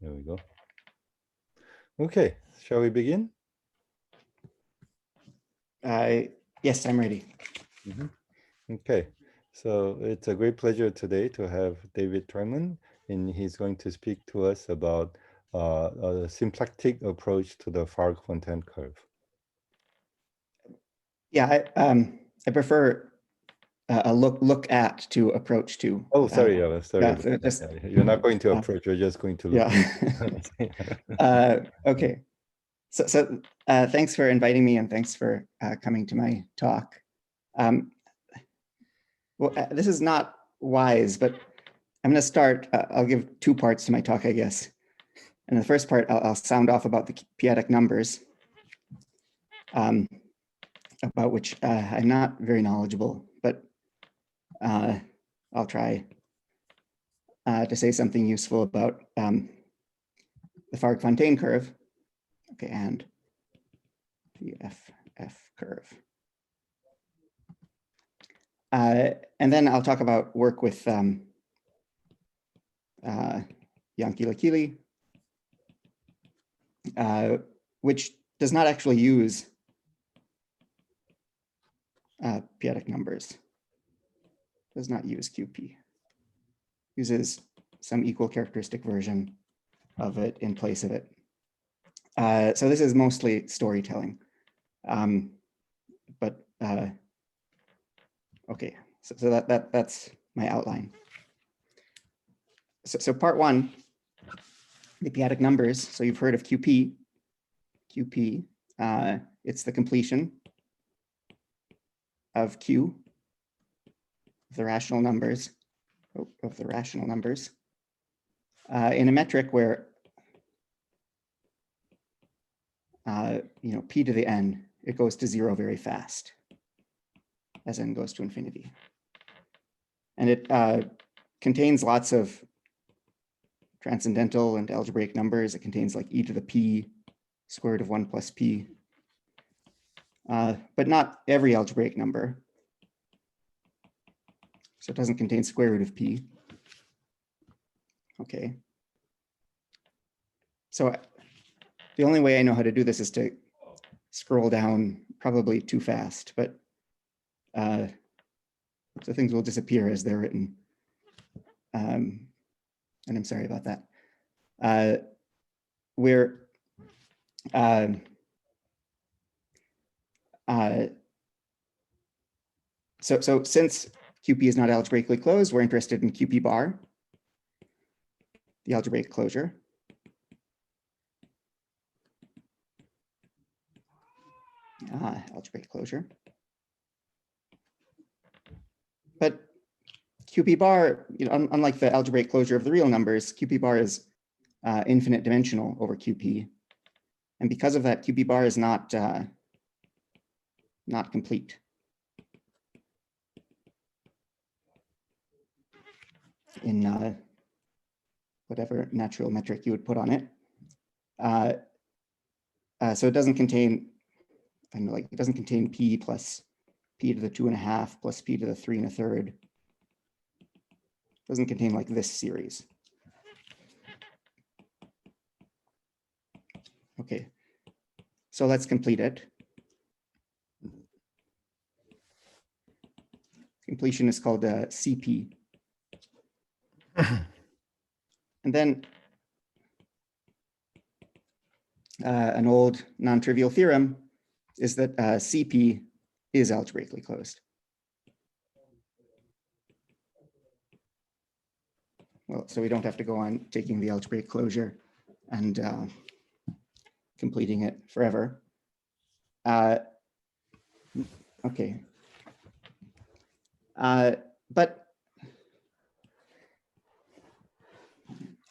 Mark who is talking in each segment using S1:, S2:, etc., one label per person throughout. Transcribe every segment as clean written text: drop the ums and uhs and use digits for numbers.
S1: There we go. Okay, shall we begin?
S2: Yes, I'm ready.
S1: Okay, so it's a great pleasure today to have David Treuman, and he's going to speak to us about a symplectic approach to the Fargues-Fontaine curve.
S2: Yeah, I prefer a look at to approach to.
S1: Oh, sorry, sorry.
S2: Yeah, so just,
S1: You're not going to approach, you're just going to look.
S2: Yeah. Okay. So thanks for inviting me, and thanks for coming to my talk. Well, this is not wise, but I'm going to start. I'll give two parts to my talk, I guess. And the first part, I'll sound off about the p-adic numbers, about which I'm not very knowledgeable, but I'll try to say something useful about the Fargues-Fontaine curve. Okay, and the FF curve. And then I'll talk about work with Lekili, which does not actually use p-adic numbers, does not use QP, uses some equal characteristic version of it in place of it. So this is mostly storytelling, but okay, so that's my outline. So part one, the p-adic numbers. So you've heard of QP. QP, it's the completion of Q, of the rational numbers, in a metric where p to the n, it goes to 0 very fast as n goes to infinity. And it contains lots of transcendental and algebraic numbers. It contains like e to the p, square root of 1 plus p, but not every algebraic number. So it doesn't contain square root of p. Okay. So the only way I know how to do this is to scroll down, probably too fast, but so things will disappear as they're written. And I'm sorry about that. So since QP is not algebraically closed, we're interested in QP bar, the algebraic closure. Algebraic closure. But QP bar, unlike the algebraic closure of the real numbers, QP bar is infinite dimensional over QP. And because of that, QP bar is not complete. In whatever natural metric you would put on it. So it doesn't contain, it doesn't contain p plus p to the 2.5 plus p to the 3 1/3. Doesn't contain like this series. Okay, so let's complete it. Completion is called CP. And then an old non-trivial theorem is that CP is algebraically closed. Well, so we don't have to go on taking the algebraic closure and completing it forever. Okay. But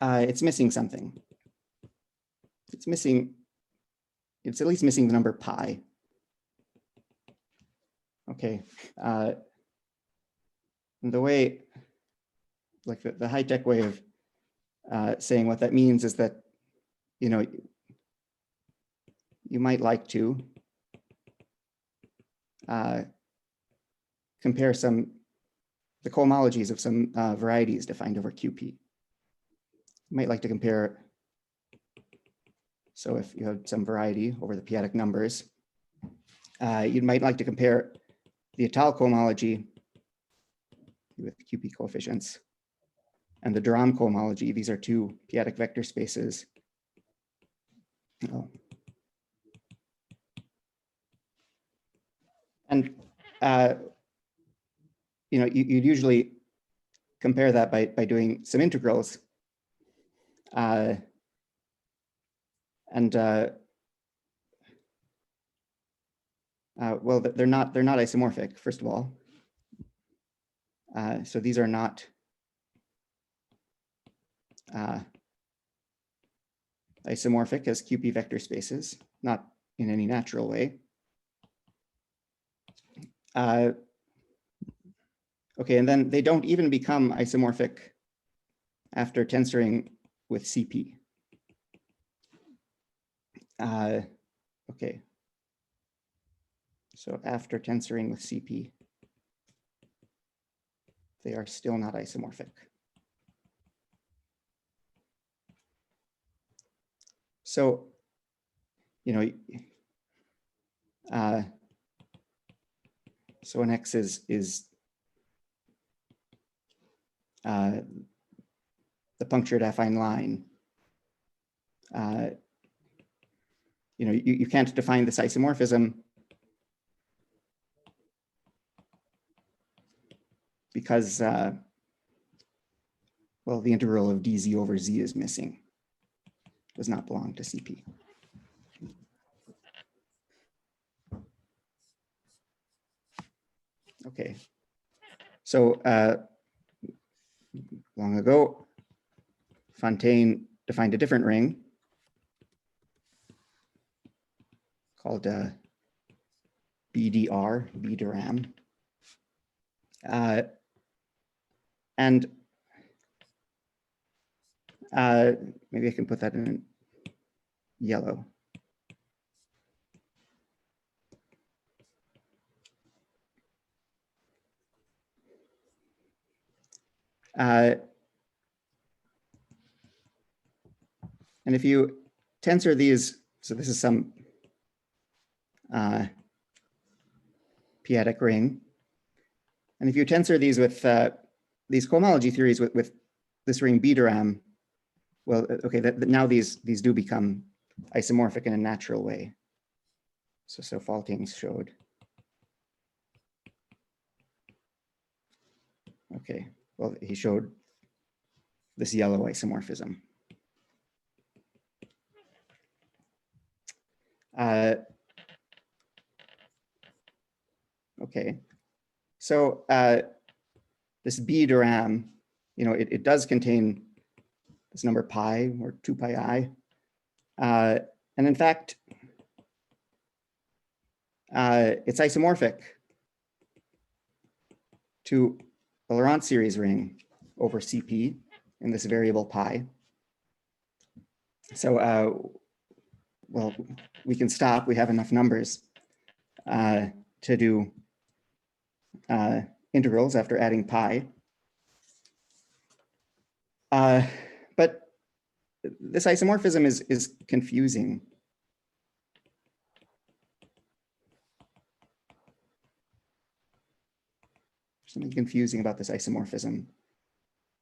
S2: it's missing something. It's at least missing the number pi. Okay. And the way, like the high-tech way of saying what that means is that, you might like to compare the cohomologies of some varieties defined over QP. You might like to compare So if you have some variety over the p-adic numbers, you might like to compare the Étale cohomology with QP coefficients and the de Rham cohomology. These are two p-adic vector spaces. Oh. And you'd usually compare that by doing some integrals. Well, they're not isomorphic, first of all. So these are not isomorphic as QP vector spaces, not in any natural way. Okay, and then they don't even become isomorphic after tensoring with CP. Okay, so after tensoring with CP, they are still not isomorphic. So, so an X is the punctured affine line. You can't define this isomorphism because, well, the integral of dz over z is missing. Does not belong to CP. Okay, so long ago, Fontaine defined a different ring called BDR, B de Rham. And maybe I can put that in yellow. And if you tensor these, so this is some p-adic ring. And if you tensor these with these cohomology theories with this ring B de Rham, well, okay, now these do become isomorphic in a natural way. So Fontaine showed. Okay, well, he showed this yellow isomorphism. Okay, so this B de Rham, it does contain this number pi or 2 pi I. And in fact, it's isomorphic to a Laurent series ring over CP in this variable pi. So, well, we can stop. We have enough numbers to do integrals after adding pi. But this isomorphism is confusing. Something confusing about this isomorphism.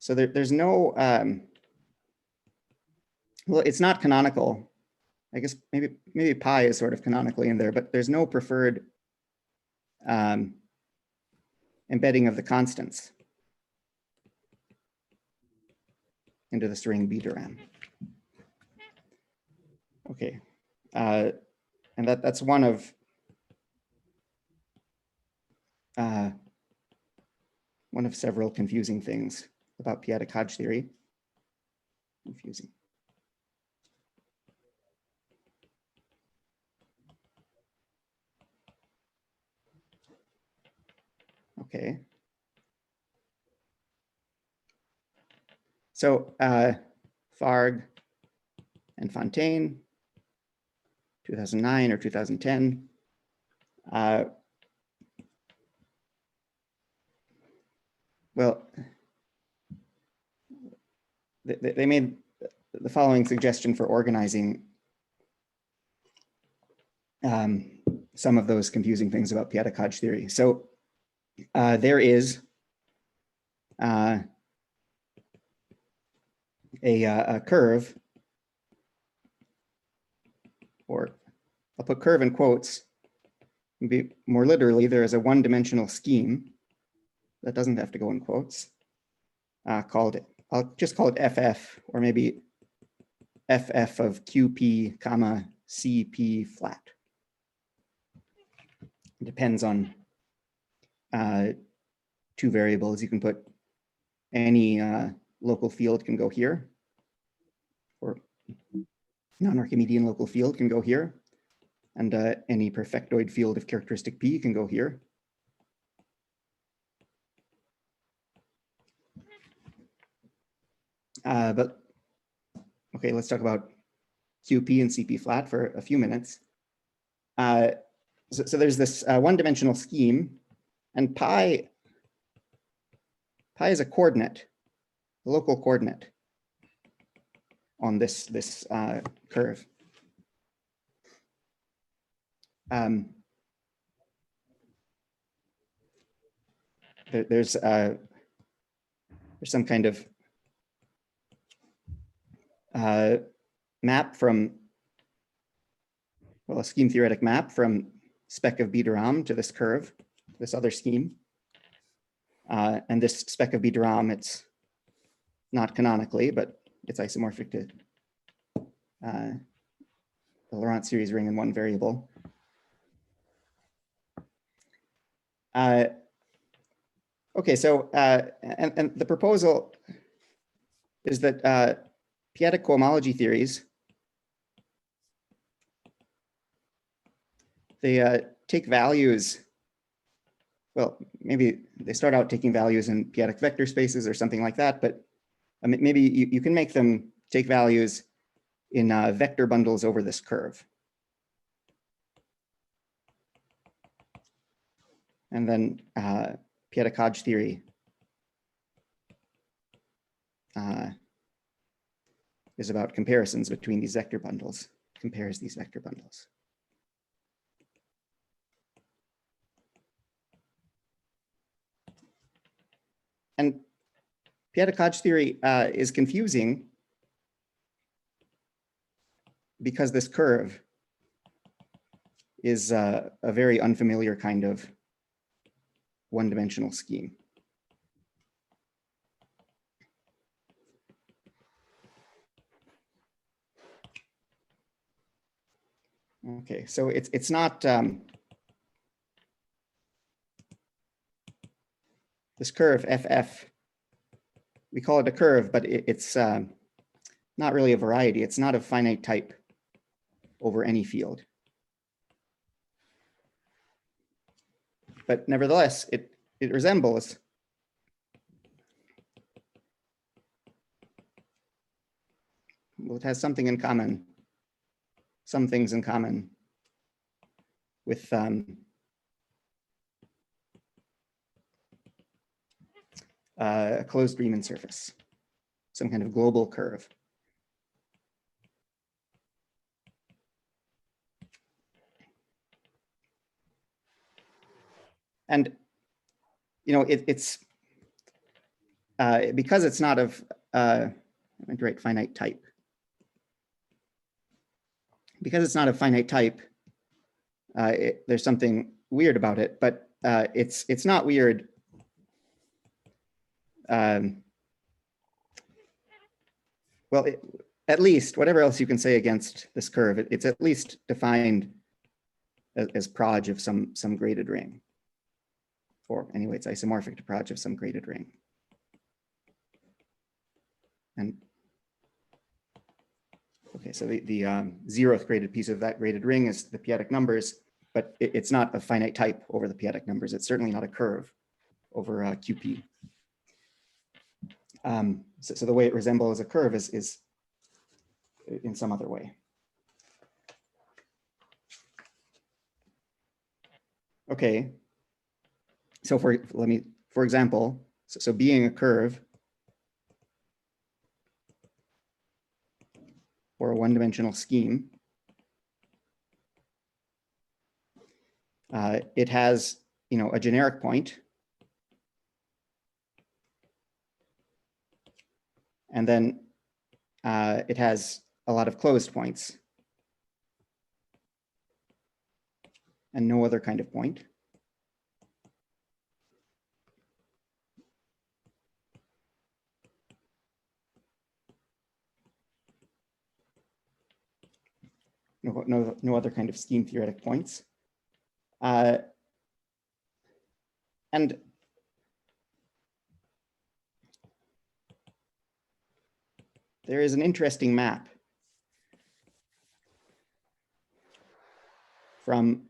S2: So there's no, well, it's not canonical. I guess maybe pi is sort of canonically in there, but there's no preferred embedding of the constants into the string B de Rham. Okay, and that's one of several confusing things about p-adic Hodge theory. Confusing. Okay. So Fargues and Fontaine, 2009 or 2010. Well, they made the following suggestion for organizing some of those confusing things about Piatek-Hodge theory. So there is a curve, or I'll put curve in quotes. Maybe more literally, there is a one-dimensional scheme that doesn't have to go in quotes, I'll just call it FF, or maybe FF of QP comma CP flat. It depends on two variables. You can put any local field can go here, or non-Archimedean local field can go here, and any perfectoid field of characteristic P can go here. But okay, let's talk about QP and CP flat for a few minutes. So there's this one-dimensional scheme, and pi is a coordinate, a local coordinate on this curve. There's some kind of map from, well, a scheme theoretic map from spec of B de Rham to this curve, this other scheme. And this spec of B de Rham, it's not canonically, but it's isomorphic to the Laurent series ring in one variable. Okay, so and the proposal is that Piatek cohomology theories, they take values, well, maybe they start out taking values in Piatek vector spaces or something like that, but maybe you can make them take values in vector bundles over this curve. And then Piatek-Hodge theory is about comparisons between these vector bundles, compares these vector bundles. And Piatek-Hodge theory is confusing because this curve is a very unfamiliar kind of one-dimensional scheme. Okay, so it's not this curve FF. We call it a curve, but it's not really a variety. It's not of finite type over any field. But nevertheless, it resembles well, it has something in common, some things in common with a closed Riemann surface, some kind of global curve. And you know, it's because it's not of I meant to write finite type. Because it's not of finite type, there's something weird about it, but it's not weird. Well, at least whatever else you can say against this curve, it's at least defined as proj of some graded ring. Or anyway, it's isomorphic to proj of some graded ring. And okay, so the 0th graded piece of that graded ring is the Piatek numbers, but it's not a finite type over the Piatek numbers. It's certainly not a curve over QP. So the way it resembles a curve is in some other way. Okay, so for example, so being a curve or a one-dimensional scheme, It has, a generic point. And then it has a lot of closed points and no other kind of point. No other kind of scheme theoretic points. And there is an interesting map from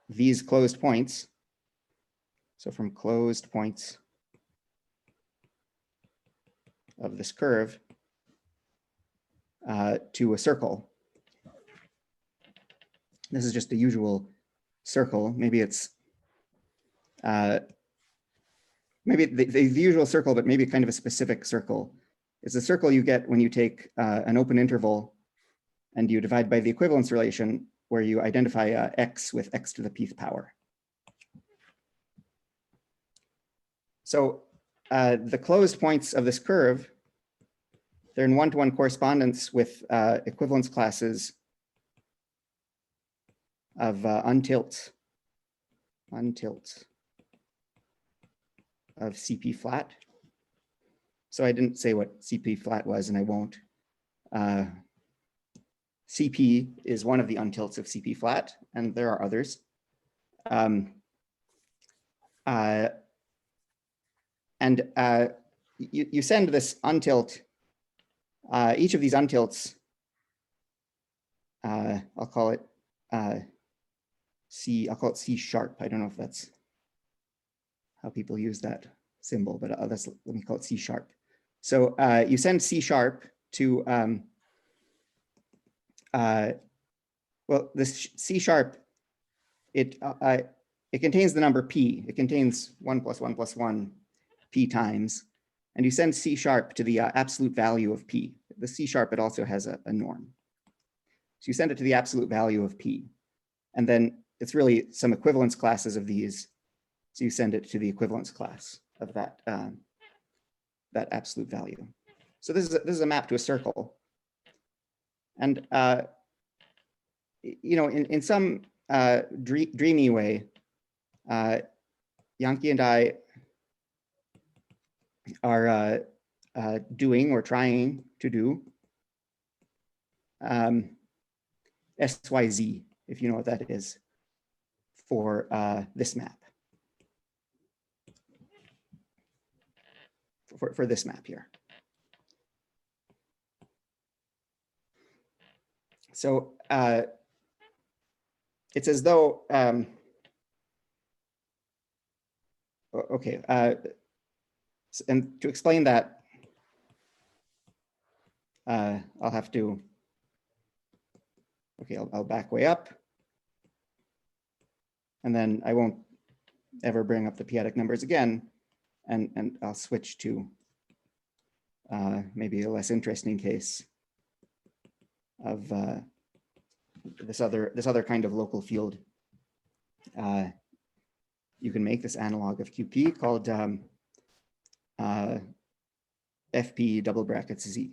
S2: these closed points. So from closed points of this curve to a circle. This is just the usual circle. Maybe it's maybe the usual circle, but maybe kind of a specific circle. It's a circle you get when you take an open interval and you divide by the equivalence relation, where you identify x with x to the pth power. So the closed points of this curve, they're in one-to-one correspondence with equivalence classes of untilt of CP flat. So I didn't say what CP flat was, and I won't. CP is one of the untilts of CP flat, and there are others. You send this untilt, each of these untilts, I'll call it C sharp. I don't know if that's how people use that symbol, but let me call it C sharp. So you send C sharp to, well, this C sharp, it contains the number P. It contains 1 + 1 + 1 P times, and you send C sharp to the absolute value of P. The C sharp, it also has a norm. So you send it to the absolute value of P, and then it's really some equivalence classes of these. So you send it to the equivalence class of that, that absolute value. So this is a map to a circle. And in some dreamy way, Yankee and I are doing or trying to do SYZ, if you know what that is, for this map. For this map here. So it's as though, okay, and to explain that, I'll have to, okay, I'll back way up, and then I won't ever bring up the p-adic numbers again, and I'll switch to maybe a less interesting case of this other kind of local field. You can make this analog of QP called FP double brackets Z.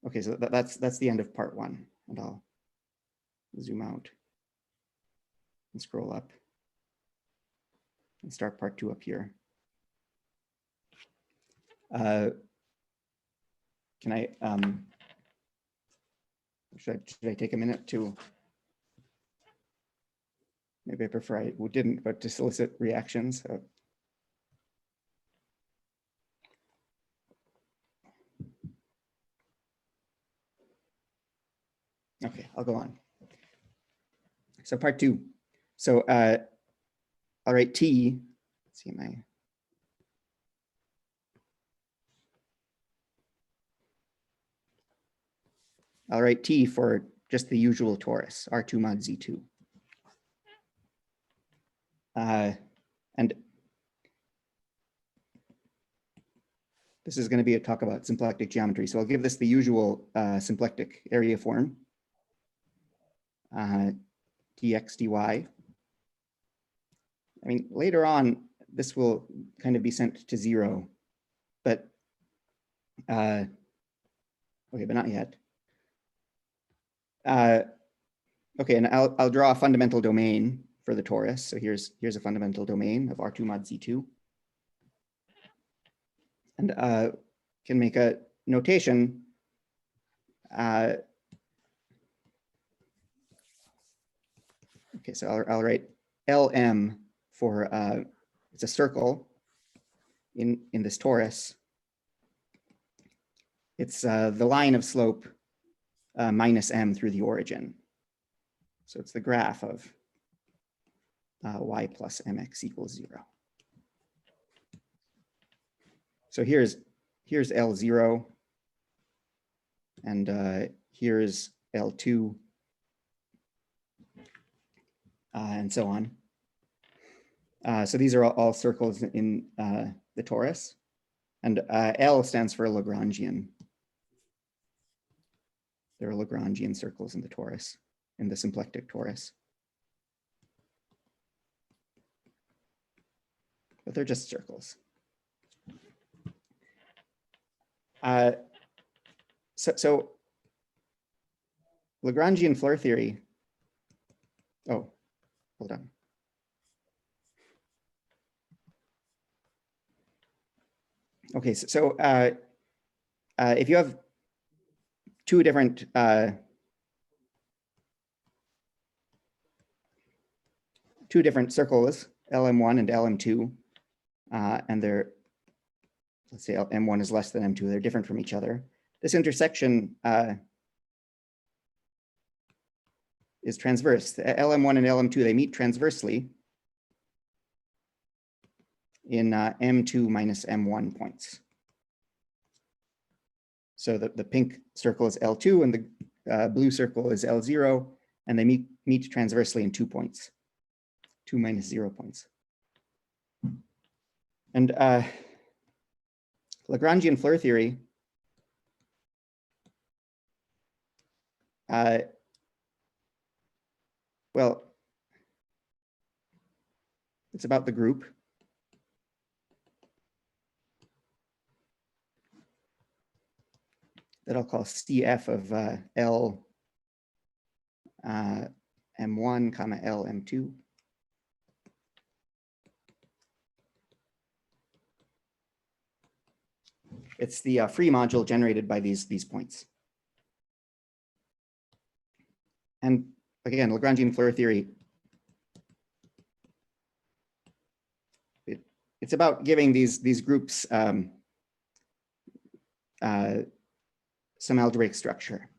S2: Okay, so that's the end of part one, and I'll zoom out and scroll up and start part two up here. Can I, should I take a minute to, maybe I prefer I didn't, but to solicit reactions. Okay, I'll go on. So part two. So I'll write T, let's see I'll write T for just the usual torus, R2 mod Z2. And this is going to be a talk about symplectic geometry. So I'll give this the usual symplectic area form. dx dy. I mean, later on, this will kind of be sent to 0, but okay, but not yet. Okay, and I'll draw a fundamental domain for the torus. So here's a fundamental domain of R2 mod Z2. And can make a notation. Okay, so I'll write LM for, it's a circle in this torus. It's the line of slope minus m through the origin. So it's the graph of y plus mx equals 0. So here's L0, and here's L2, and so on. So these are all circles in the torus, and L stands for Lagrangian. There are Lagrangian circles in the torus, in the symplectic torus. But they're just circles. So Lagrangian Floer theory. Oh, hold on. Okay, so if you have two different circles, LM1 and LM2, and they're, let's say M1 is less than M2, they're different from each other. This intersection is transverse. The LM1 and LM2, they meet transversely in M2 minus M1 points. So the pink circle is L2 and the blue circle is L0, and they meet transversely in 2 points, 2 minus 0 points. And Lagrangian Floer theory well, it's about the group. That I'll call CF of L M1 comma L M2. It's the free module generated by these points. And again, Lagrangian Floer theory, it's about giving these groups some algebraic structure.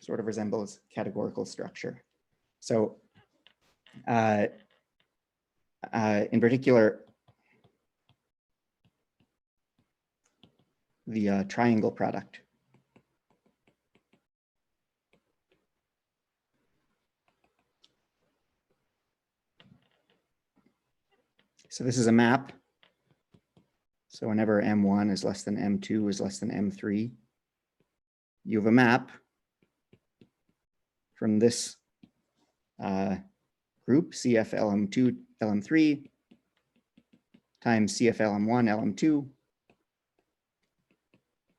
S2: Sort of resembles categorical structure. So in particular, the triangle product. So this is a map. So whenever M1 is less than M2 is less than M3, you have a map from this group, CF LM2, LM3, times CF LM1, LM2,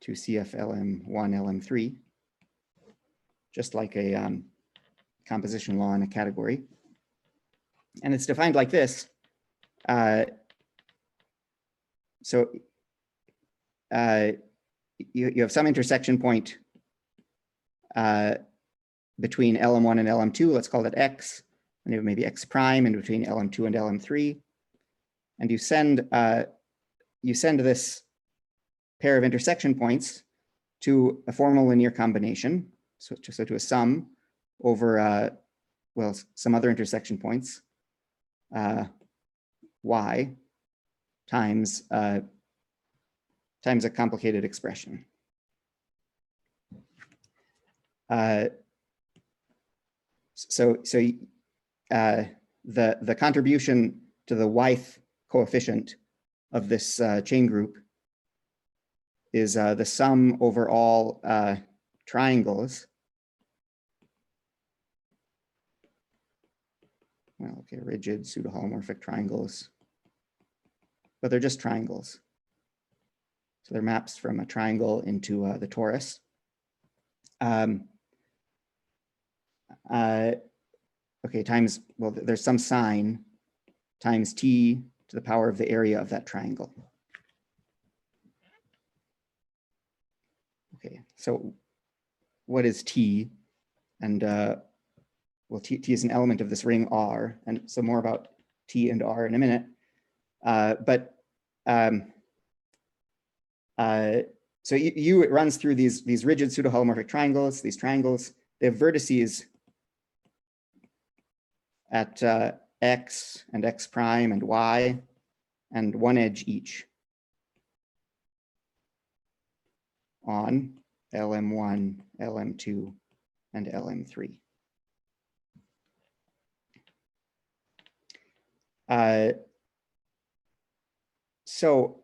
S2: to CF LM1, LM3, just like a composition law in a category. And it's defined like this. So you have some intersection point between LM1 and LM2, let's call it X, and you have maybe X prime in between LM2 and LM3. And you send this pair of intersection points to a formal linear combination, so to a sum over, well, some other intersection points, y times a complicated expression. So the contribution to the Wyeth coefficient of this chain group is the sum over all triangles. Well, okay, rigid pseudo-holomorphic triangles, but they're just triangles. So they're maps from a triangle into the torus. Okay, times, well, there's some sign times t to the power of the area of that triangle. Okay, so what is t? And well, t is an element of this ring R, and so more about t and R in a minute. So U, it runs through these rigid pseudo-holomorphic triangles, these triangles. They have vertices at x and x prime and y, and one edge each on LM1, LM2, and LM3. So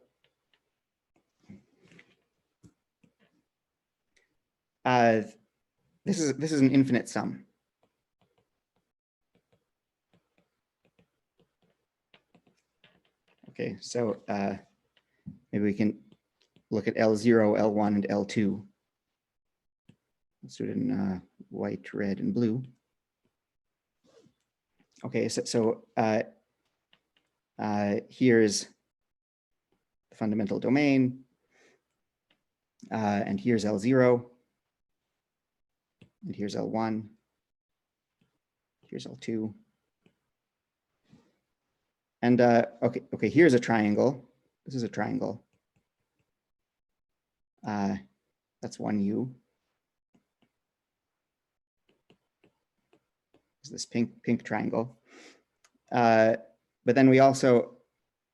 S2: this is an infinite sum. Okay, so maybe we can look at L0, L1, and L2. Let's do it in white, red, and blue. Okay, so here's the fundamental domain, and here's L0, and here's L1, here's L2. And okay, here's a triangle. This is a triangle. That's one U. Is this pink triangle. But then we also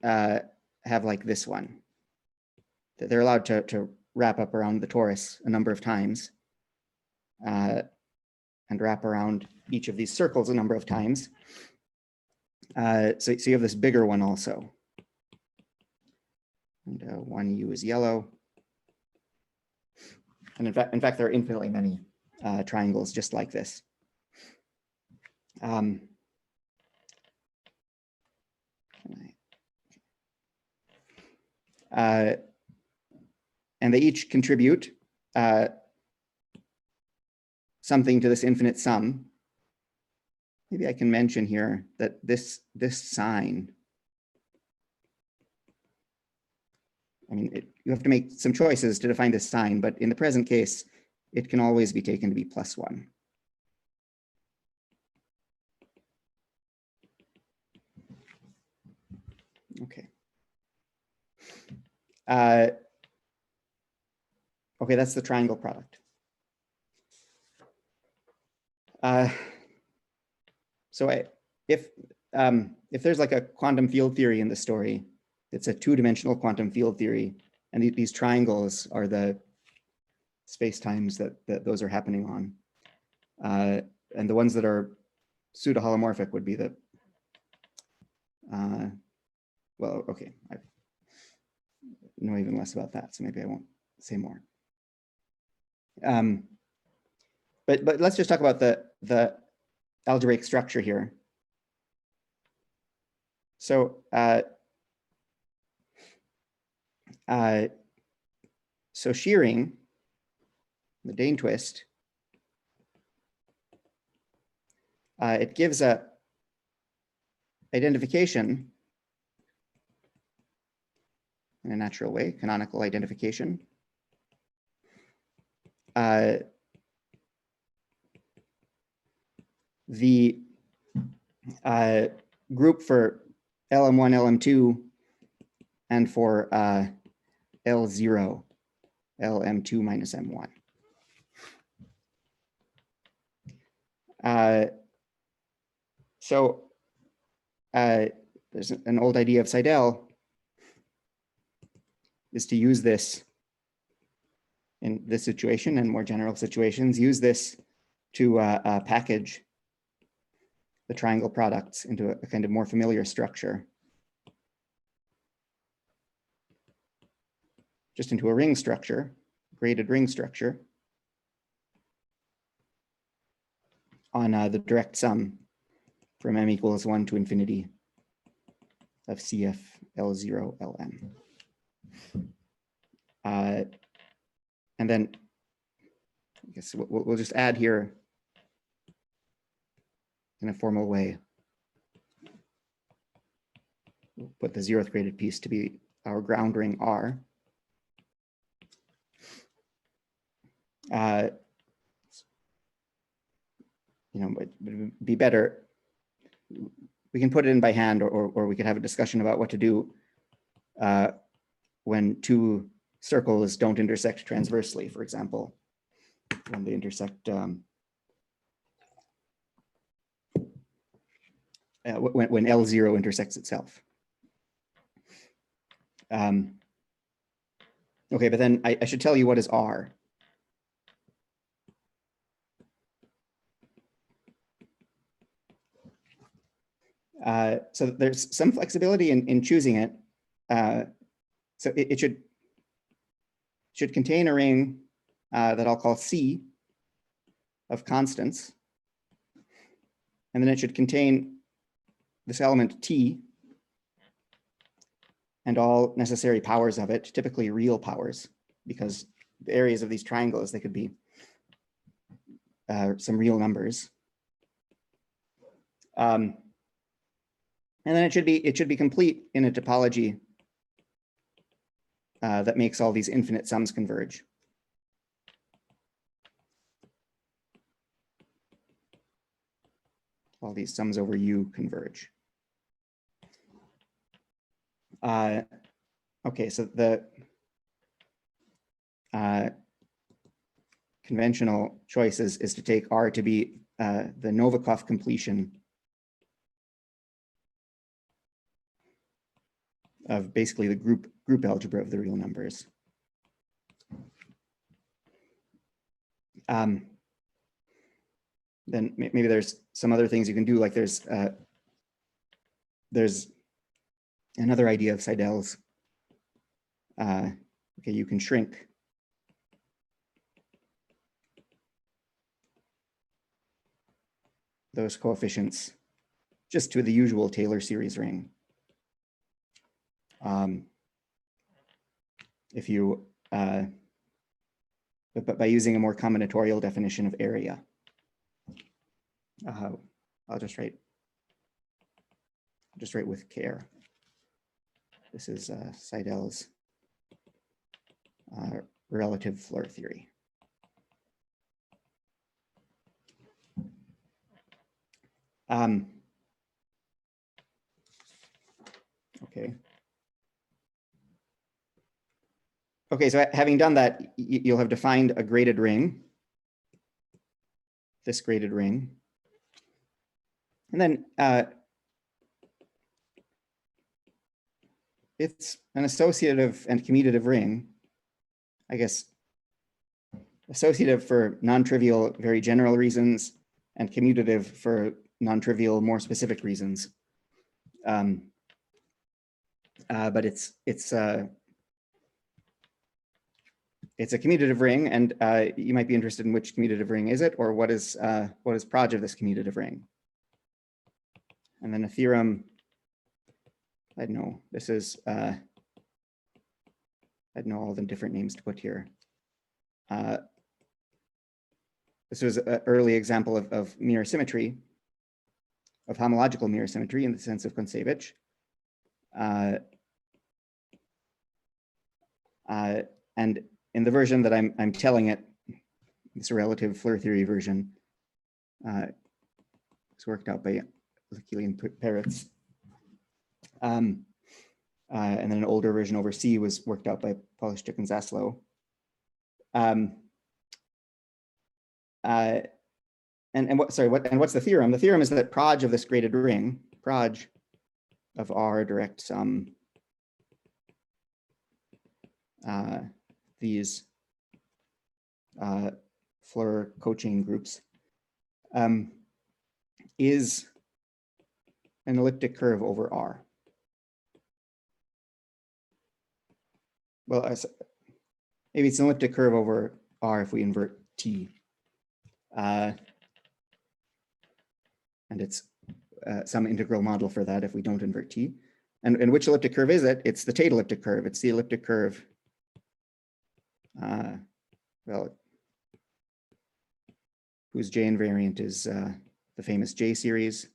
S2: have like this one. They're allowed to wrap up around the torus a number of times and wrap around each of these circles a number of times. So you have this bigger one also. And one U is yellow. And in fact, there are infinitely many triangles just like this. And they each contribute something to this infinite sum. Maybe I can mention here that this sign, I mean, you have to make some choices to define this sign, but in the present case, it can always be taken to be +1. Okay. Okay, that's the triangle product. So if there's like a quantum field theory in the story, it's a two-dimensional quantum field theory, and these triangles are the space-times that those are happening on. And the ones that are pseudo-holomorphic would be the, well, okay, I know even less about that, so maybe I won't say more. But let's just talk about the algebraic structure here. So so shearing, the Dane twist, it gives a identification in a natural way, canonical identification. The group for LM1, LM2, and for L0, LM2 minus M1. So there's an old idea of Seidel is to use this in this situation and more general situations, use this to package the triangle products into a kind of more familiar structure. just into a ring structure, graded ring structure on the direct sum from m equals 1 to infinity of CF L0 Lm. And then I guess we'll just add here in a formal way. We'll put the 0th graded piece to be our ground ring R. It would be better. We can put it in by hand, or we could have a discussion about what to do when two circles don't intersect transversely, for example, when they intersect, when L0 intersects itself. Okay, but then I should tell you what is R. So there's some flexibility in choosing it. So it should contain a ring that I'll call C of constants. And then it should contain this element T and all necessary powers of it, typically real powers, because the areas of these triangles, they could be some real numbers. And then it should be complete in a topology that makes all these infinite sums converge. All these sums over U converge. Okay, so the conventional choice is to take R to be the Novikov completion of basically the group algebra of the real numbers. Then maybe there's some other things you can do, like there's another idea of Seidel's. Okay, you can shrink those coefficients just to the usual Taylor series ring. If you, but by using a more combinatorial definition of area. I'll just write with care. This is Seidel's relative Floer theory. Okay. Okay, so having done that, you'll have defined a graded ring, this graded ring. And then it's an associative and commutative ring, I guess, associative for non-trivial, very general reasons, and commutative for non-trivial, more specific reasons. But it's a commutative ring, and you might be interested in which commutative ring is it, or what is proj of this commutative ring. And then a theorem, I don't know, this is, I don't know all the different names to put here. This was an early example of mirror symmetry, of homological mirror symmetry in the sense of Kontsevich. And in the version that I'm telling it, this relative Floer theory version, it's worked out by Lekili and Perutz. And then an older version over C was worked out by Polishchuk and Zaslow. What's the theorem? The theorem is that proj of this graded ring, proj of R direct sum, these Floer cochain groups, is an elliptic curve over R. Well, maybe it's an elliptic curve over R if we invert T. And it's some integral model for that if we don't invert T. And which elliptic curve is it? It's the Tate elliptic curve. It's the elliptic curve. Well, whose J invariant is the famous J series.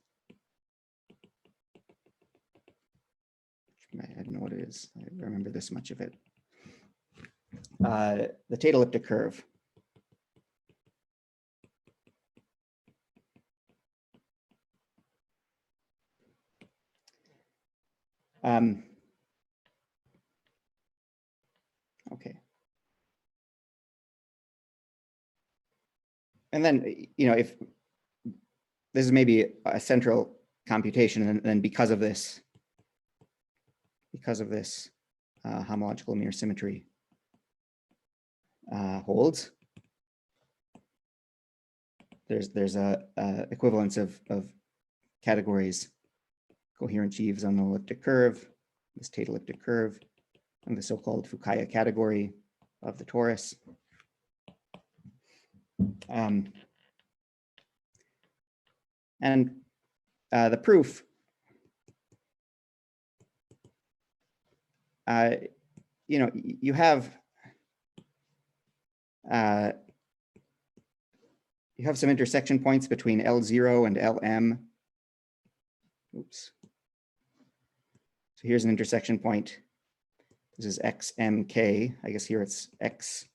S2: I don't know what it is. I remember this much of it. The Tate elliptic curve. Okay. And then, if this is maybe a central computation, and then because of this homological mirror symmetry holds, there's a equivalence of categories, coherent sheaves on the elliptic curve, this Tate elliptic curve, and the so-called Fukaya category of the torus. And the proof, you have some intersection points between L0 and LM. Oops. So here's an intersection point. This is XMK. I guess here it's X4,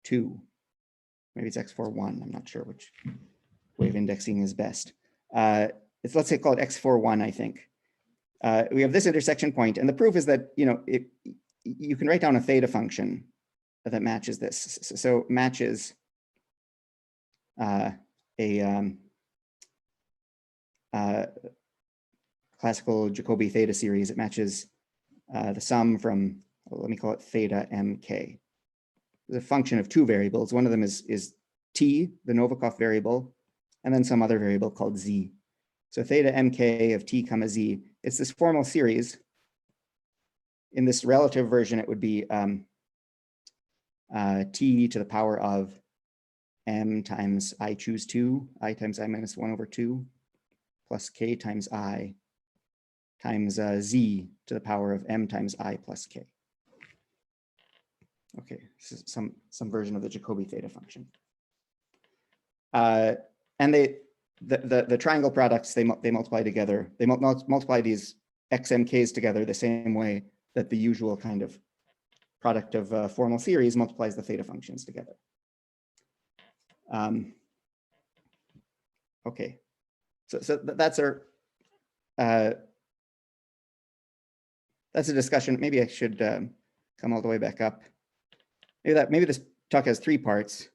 S2: 2. Maybe it's X41. I'm not sure which way of indexing is best. Let's say call it X41, I think. We have this intersection point, and the proof is that you can write down a theta function that matches this. So matches classical Jacobi theta series. It matches the sum from, let me call it theta mk. It's a function of two variables. One of them is t, the Novikov variable, and then some other variable called z. So theta mk of t comma z. It's this formal series. In this relative version, it would be t to the power of m times I choose 2, I times I minus 1 over 2, plus k times I times z to the power of m times I plus k. Okay, this is some version of the Jacobi theta function. And the triangle products, they multiply together. They multiply these xmk's together the same way that the usual kind of product of formal series multiplies the theta functions together. Okay, so that's our that's a discussion. Maybe I should come all the way back up. Maybe this talk has 3 parts,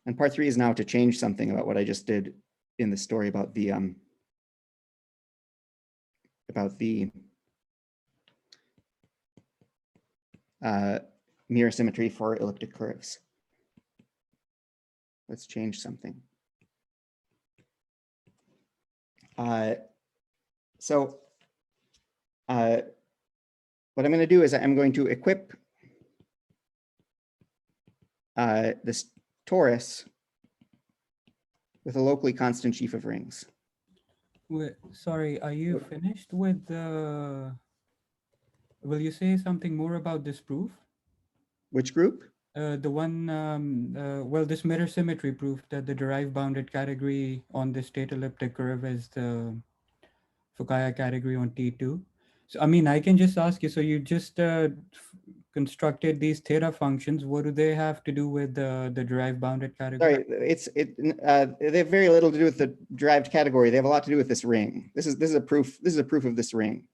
S2: and part 3 is now to change something about what I just did in the story about the mirror symmetry for elliptic curves. Let's change something. So what I'm going to do is I'm going to equip this torus with a locally constant sheaf of rings.
S3: Wait, sorry, are you finished with the... Will you say something more about this proof?
S2: Which group?
S3: The one, well, this mirror symmetry proof that the derived bounded category on this Tate elliptic curve is the Fukaya category on T2. So, I mean, I can just ask you, so you just constructed these theta functions. What do they have to do with the derived bounded category?
S2: Sorry, they have very little to do with the derived category. They have a lot to do with this ring. This is a proof. This is a proof of this ring.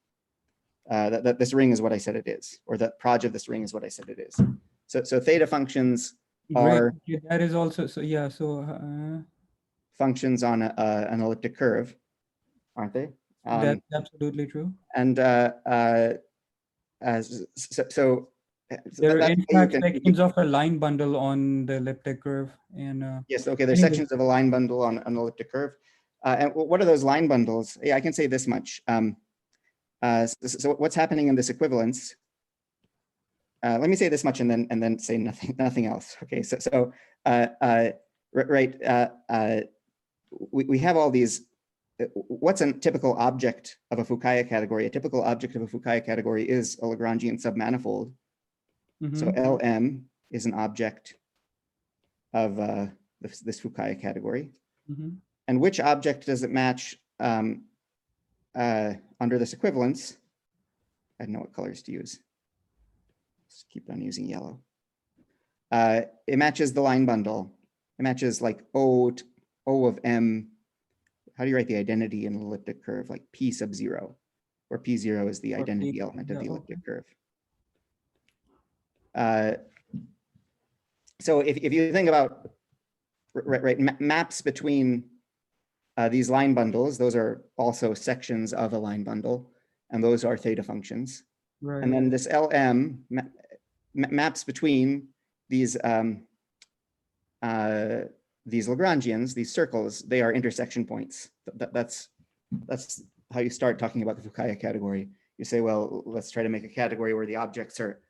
S2: That this ring is what I said it is, or that proj of this ring is what I said it is. So theta functions are
S3: that is also so. Yeah. So
S2: functions on an elliptic curve, aren't they?
S3: That's absolutely true.
S2: And there
S3: are in fact sections of a line bundle on the elliptic curve, and
S2: yes, okay. There's sections of a line bundle on an elliptic curve. And what are those line bundles? Yeah, I can say this much. So what's happening in this equivalence let me say this much and then say nothing else. Okay, we have all these. What's a typical object of a Fukaya category? A typical object of a Fukaya category is a Lagrangian submanifold. So LM is an object of this Fukaya category. And which object does it match under this equivalence? I don't know what colors to use. Let's keep on using yellow. It matches the line bundle. It matches like O of M. How do you write the identity in an elliptic curve? Like P sub 0, where P0 is the identity element of the elliptic curve. So if you think about maps between these line bundles, those are also sections of a line bundle, and those are theta functions.
S3: Right.
S2: And then this LM maps between these Lagrangians, these circles. They are intersection points. That's how you start talking about the Fukaya category. You say, well, let's try to make a category where the objects are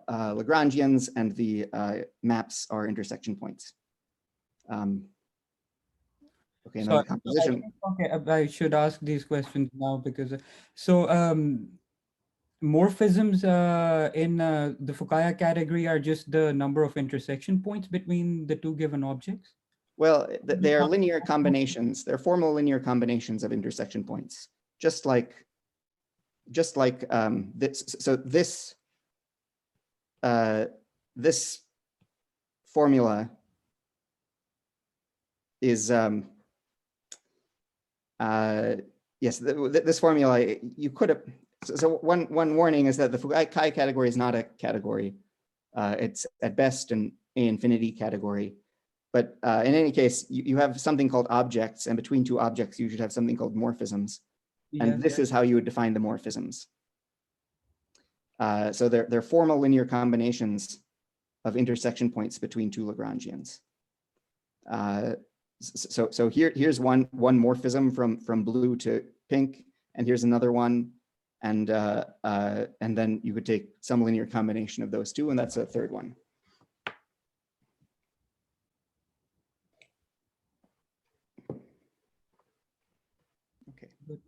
S2: Lagrangians and the maps are intersection points. Okay, another composition.
S3: I should ask these questions now because morphisms in the Fukaya category are just the number of intersection points between the two given objects?
S2: Well, they are linear combinations. They're formal linear combinations of intersection points. Just like this. So this formula is yes. This formula you could have. So one warning is that the Fukaya category is not a category. It's at best an infinity category. But in any case, you have something called objects, and between two objects, you should have something called morphisms. And this is how you would define the morphisms. So they're formal linear combinations of intersection points between two Lagrangians. So here's one morphism from blue to pink, and here's another one. And then you could take some linear combination of those two, and that's a third one.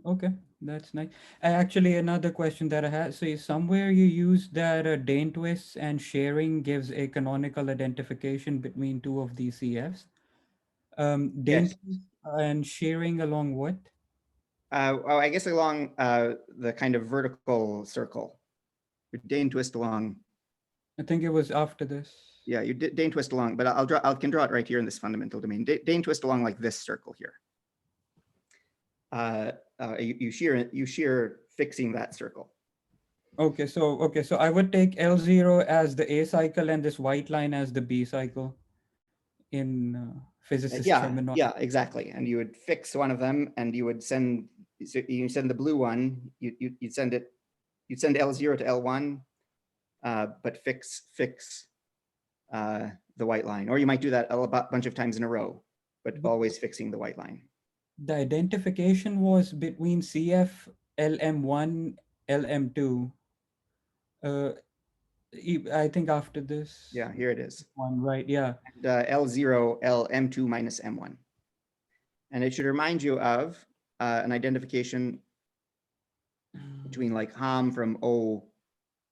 S3: Okay, that's nice. Actually, another question that I had, so somewhere you use that Dane twists and sharing gives a canonical identification between two of these CFs. Dane twists and sharing along what?
S2: Well, I guess along the kind of vertical circle. You Dane twist along.
S3: I think it was after this.
S2: Yeah, you Dane twist along, but I can draw it right here in this fundamental domain. Dane twist along like this circle here. You shear fixing that circle.
S3: Okay, so I would take L0 as the A cycle and this white line as the B cycle in physicist terminology.
S2: Yeah, exactly. And you would fix one of them, and you would send the blue one. You'd send L0 to L1, but fix the white line. Or you might do that a bunch of times in a row, but always fixing the white line.
S3: The identification was between CF LM1 LM2. I think after this.
S2: Yeah, here it is.
S3: One, right? Yeah.
S2: And, L0 LM2 minus M1, and it should remind you of an identification between like Ham from O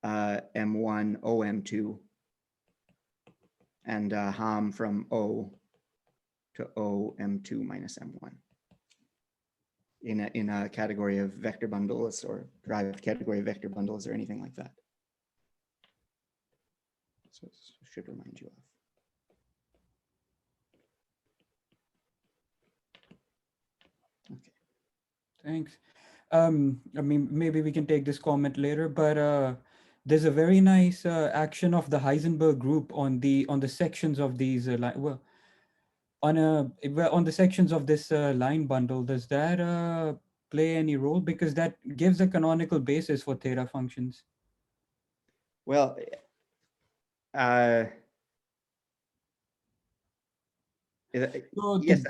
S2: M1 OM2 and Ham from O to OM2 minus M1. In a category of vector bundles or derived category of vector bundles or anything like that. So it should remind you of. Okay.
S3: Thanks. I mean, maybe we can take this comment later, but there's a very nice action of the Heisenberg group on the sections of these on the sections of this line bundle. Does that play any role? Because that gives a canonical basis for theta functions.
S2: Well, yes,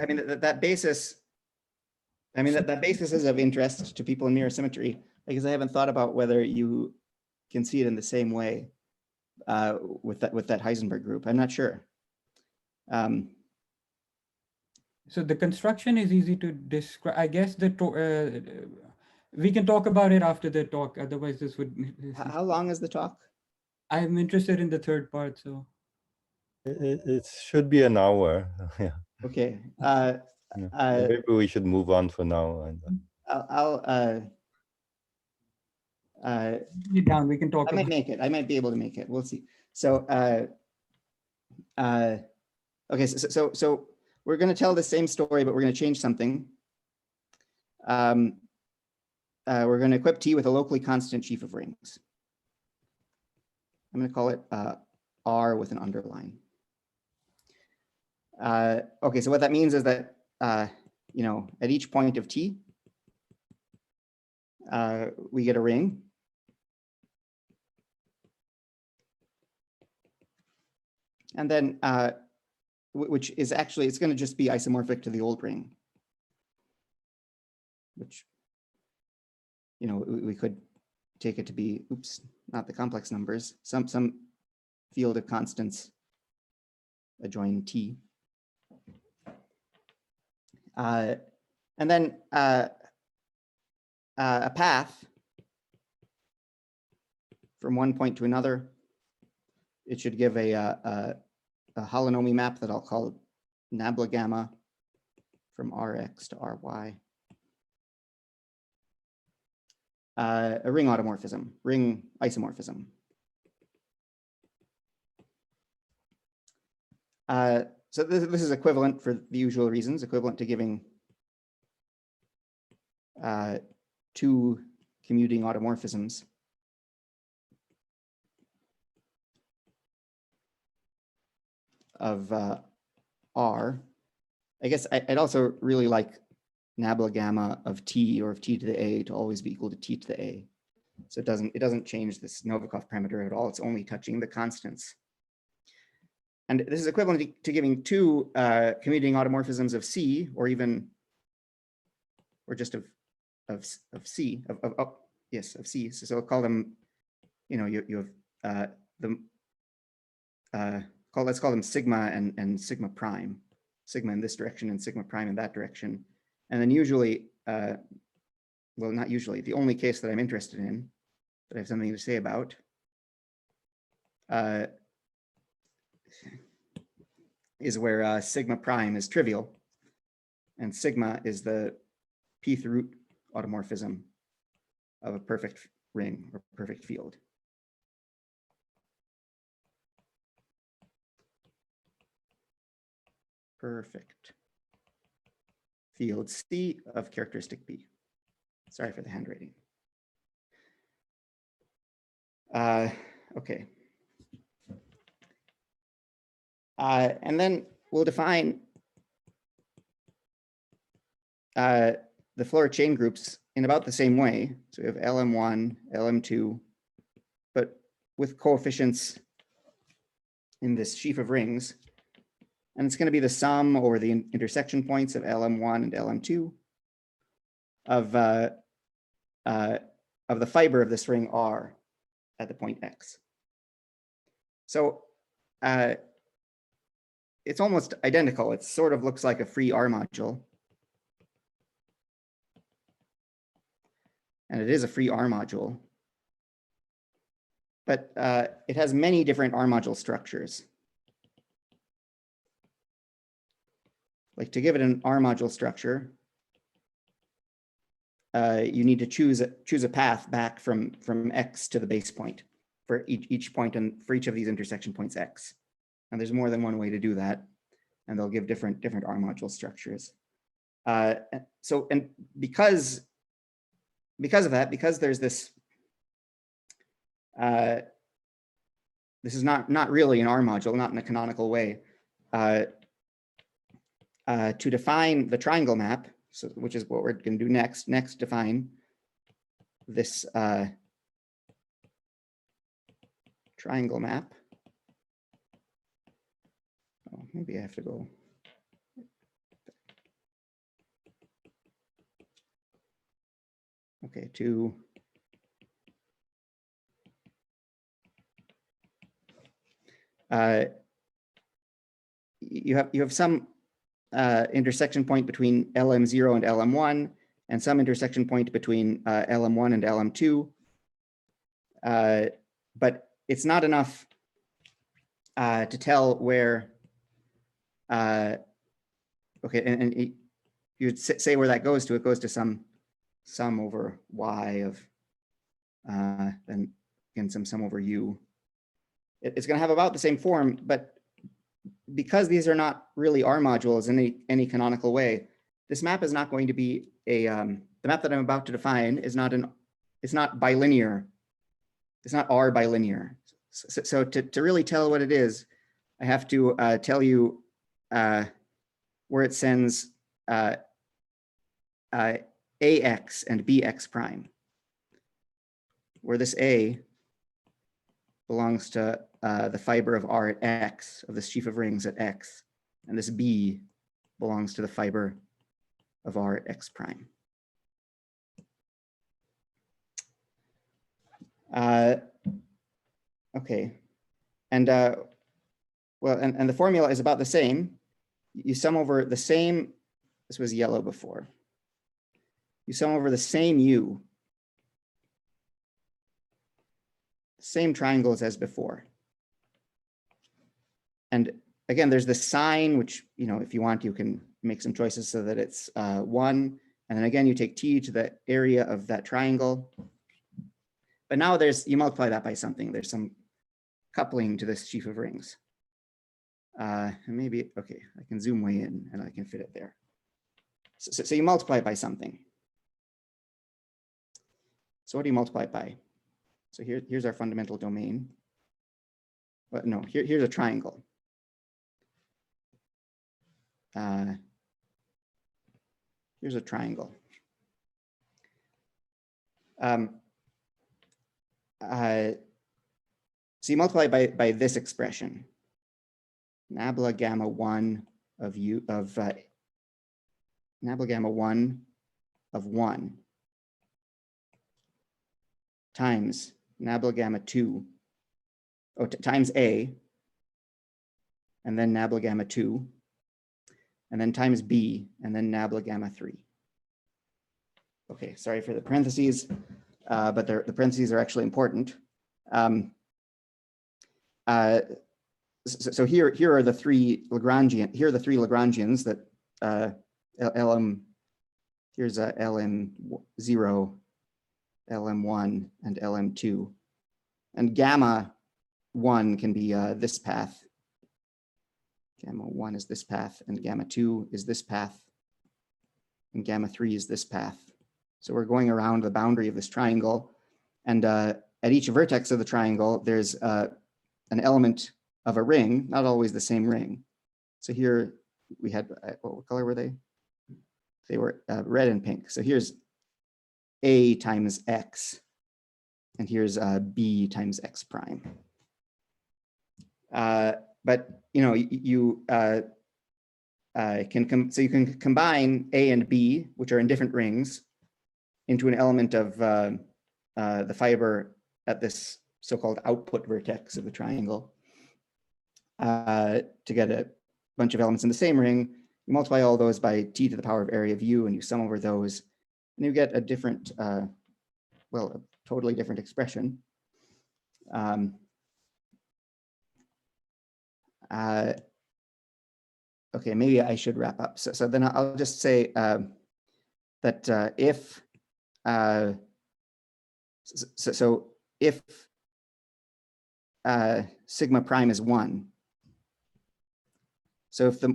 S2: I mean that basis. I mean that basis is of interest to people in mirror symmetry, because I haven't thought about whether you can see it in the same way with that Heisenberg group. I'm not sure.
S3: So the construction is easy to describe. I guess we can talk about it after the talk. Otherwise, this would.
S2: How long is the talk?
S3: I'm interested in the third part, so.
S1: It should be an hour. Yeah.
S2: Okay.
S1: Maybe we should move on for now. And
S3: Down. We can talk.
S2: I might make it. I might be able to make it. We'll see. So, okay. So we're going to tell the same story, but we're going to change something. We're going to equip T with a locally constant sheaf of rings. I'm going to call it R with an underline. Okay, so what that means is that, you know, at each point of T, we get a ring. And then, which is actually, it's going to just be isomorphic to the old ring, which, you know, we could take it to be, oops, not the complex numbers, some field of constants adjoin T. And then a path from one point to another, it should give a holonomy map that I'll call nabla gamma from Rx to Ry. A ring automorphism, ring isomorphism. So this is equivalent for the usual reasons, equivalent to giving two commuting automorphisms. Of R. I guess I'd also really like nabla gamma of T or of T to the A to always be equal to T to the A. So it doesn't change this Novikov parameter at all. It's only touching the constants. And this is equivalent to giving two commuting automorphisms of C, or just of C, yes, of C. So I'll call them, you know, you have let's call them sigma and sigma prime, sigma in this direction and sigma prime in that direction. And then usually, well, not usually, the only case that I'm interested in, that I have something to say about, is where sigma prime is trivial, and sigma is the pth root automorphism of a perfect ring or perfect field. Perfect field C of characteristic B. Sorry for the handwriting. Okay. And then we'll define the Floer chain groups in about the same way. So we have LM1, LM2, but with coefficients in this sheaf of rings. And it's going to be the sum over the intersection points of LM1 and LM2 of the fiber of this ring R at the point X. So it's almost identical. It sort of looks like a free R module. And it is a free R module. But it has many different R module structures. Like to give it an R module structure, you need to choose a path back from X to the base point for each point and for each of these intersection points X. And there's more than one way to do that, and they'll give different R module structures. So, and because of that, because there's this, this is not really an R module, not in a canonical way. To define the triangle map, so which is what we're going to do next. Next, define this triangle map. Oh, maybe I have to go. Okay, to you have some intersection point between LM0 and LM1, and some intersection point between LM1 and LM2. But it's not enough to tell where, okay, and you'd say where that goes to. It goes to some sum over y of, then again, some sum over u. It's going to have about the same form, but because these are not really R modules in any canonical way, this map is not going to be a, the map that I'm about to define is not it's not bilinear. It's not R bilinear. So to really tell what it is, I have to tell you where it sends AX and BX prime, where this A belongs to the fiber of R at X, of the sheaf of rings at X, and this B belongs to the fiber of R at X prime. Okay, and well, and the formula is about the same. You sum over the same, this was yellow before. You sum over the same U, same triangles as before. And again, there's the sign, which, you know, if you want, you can make some choices so that it's 1. And then again, you take T to the area of that triangle. But now you multiply that by something. There's some coupling to this sheaf of rings. And maybe, okay, I can zoom way in and I can fit it there. So you multiply it by something. So what do you multiply it by? So here's our fundamental domain. But no, here's a triangle. Here's a triangle. So you multiply by this expression, nabla gamma 1 of u of nabla gamma 1 of 1 times nabla gamma 2 times A, and then nabla gamma 2, and then times B, and then nabla gamma 3. Okay, sorry for the parentheses, but the parentheses are actually important. So here are the three Lagrangians that here's a LM0, LM1, and LM2. And gamma 1 can be this path. Gamma 1 is this path, and gamma 2 is this path, and gamma 3 is this path. So we're going around the boundary of this triangle, and at each vertex of the triangle, there's an element of a ring, not always the same ring. So here we had, what color were they? They were red and pink. So here's A times X, and here's B times X prime. But you know, you can combine A and B, which are in different rings, into an element of the fiber at this so-called output vertex of the triangle to get a bunch of elements in the same ring. You multiply all those by T to the power of area of U, and you sum over those, and you get a different, well, a totally different expression. Okay, maybe I should wrap up. So then I'll just say that if if sigma prime is 1, so if the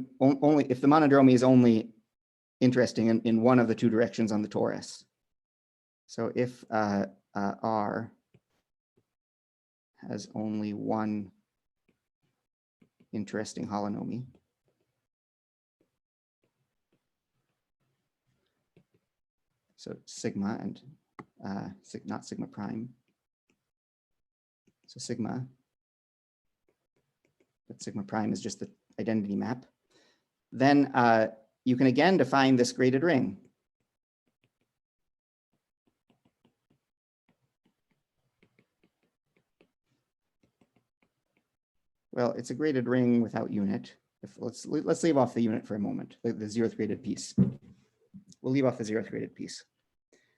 S2: monodromy is only interesting in one of the two directions on the torus, so if R has only one interesting holonomy, so sigma and not sigma prime, so sigma, but sigma prime is just the identity map, then you can again define this graded ring. well, it's a graded ring without unit. Let's leave off the unit for a moment, the 0th graded piece. We'll leave off the 0th graded piece.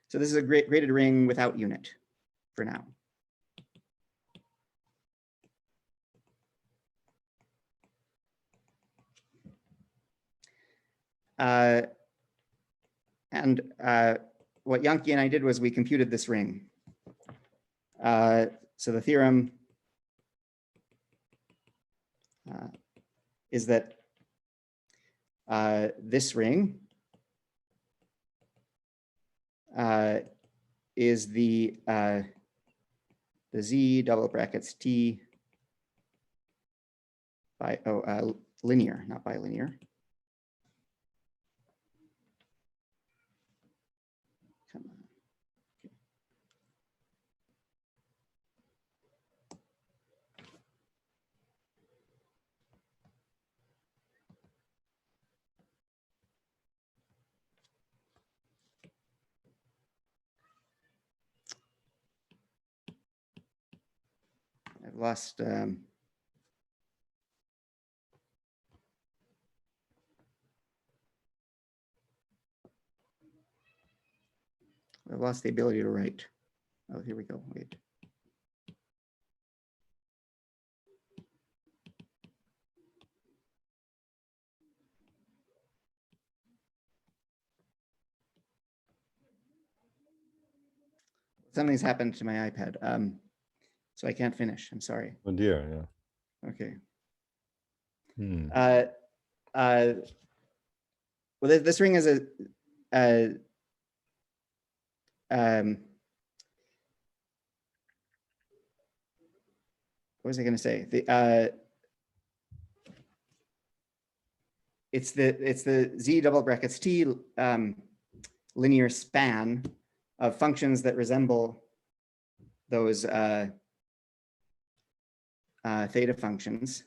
S2: So this is a graded ring without unit for now. What Yankee and I did was we computed this ring. So the theorem is that this ring is the Z double brackets T by linear, not bilinear. Come on. I've lost the ability to write. Oh, here we go. Wait. Something's happened to my iPad, so I can't finish. I'm sorry.
S1: Oh dear, yeah.
S2: Okay.
S1: Hmm.
S2: Well, this ring is what was I going to say? It's the Z double brackets T linear span of functions that resemble those theta functions.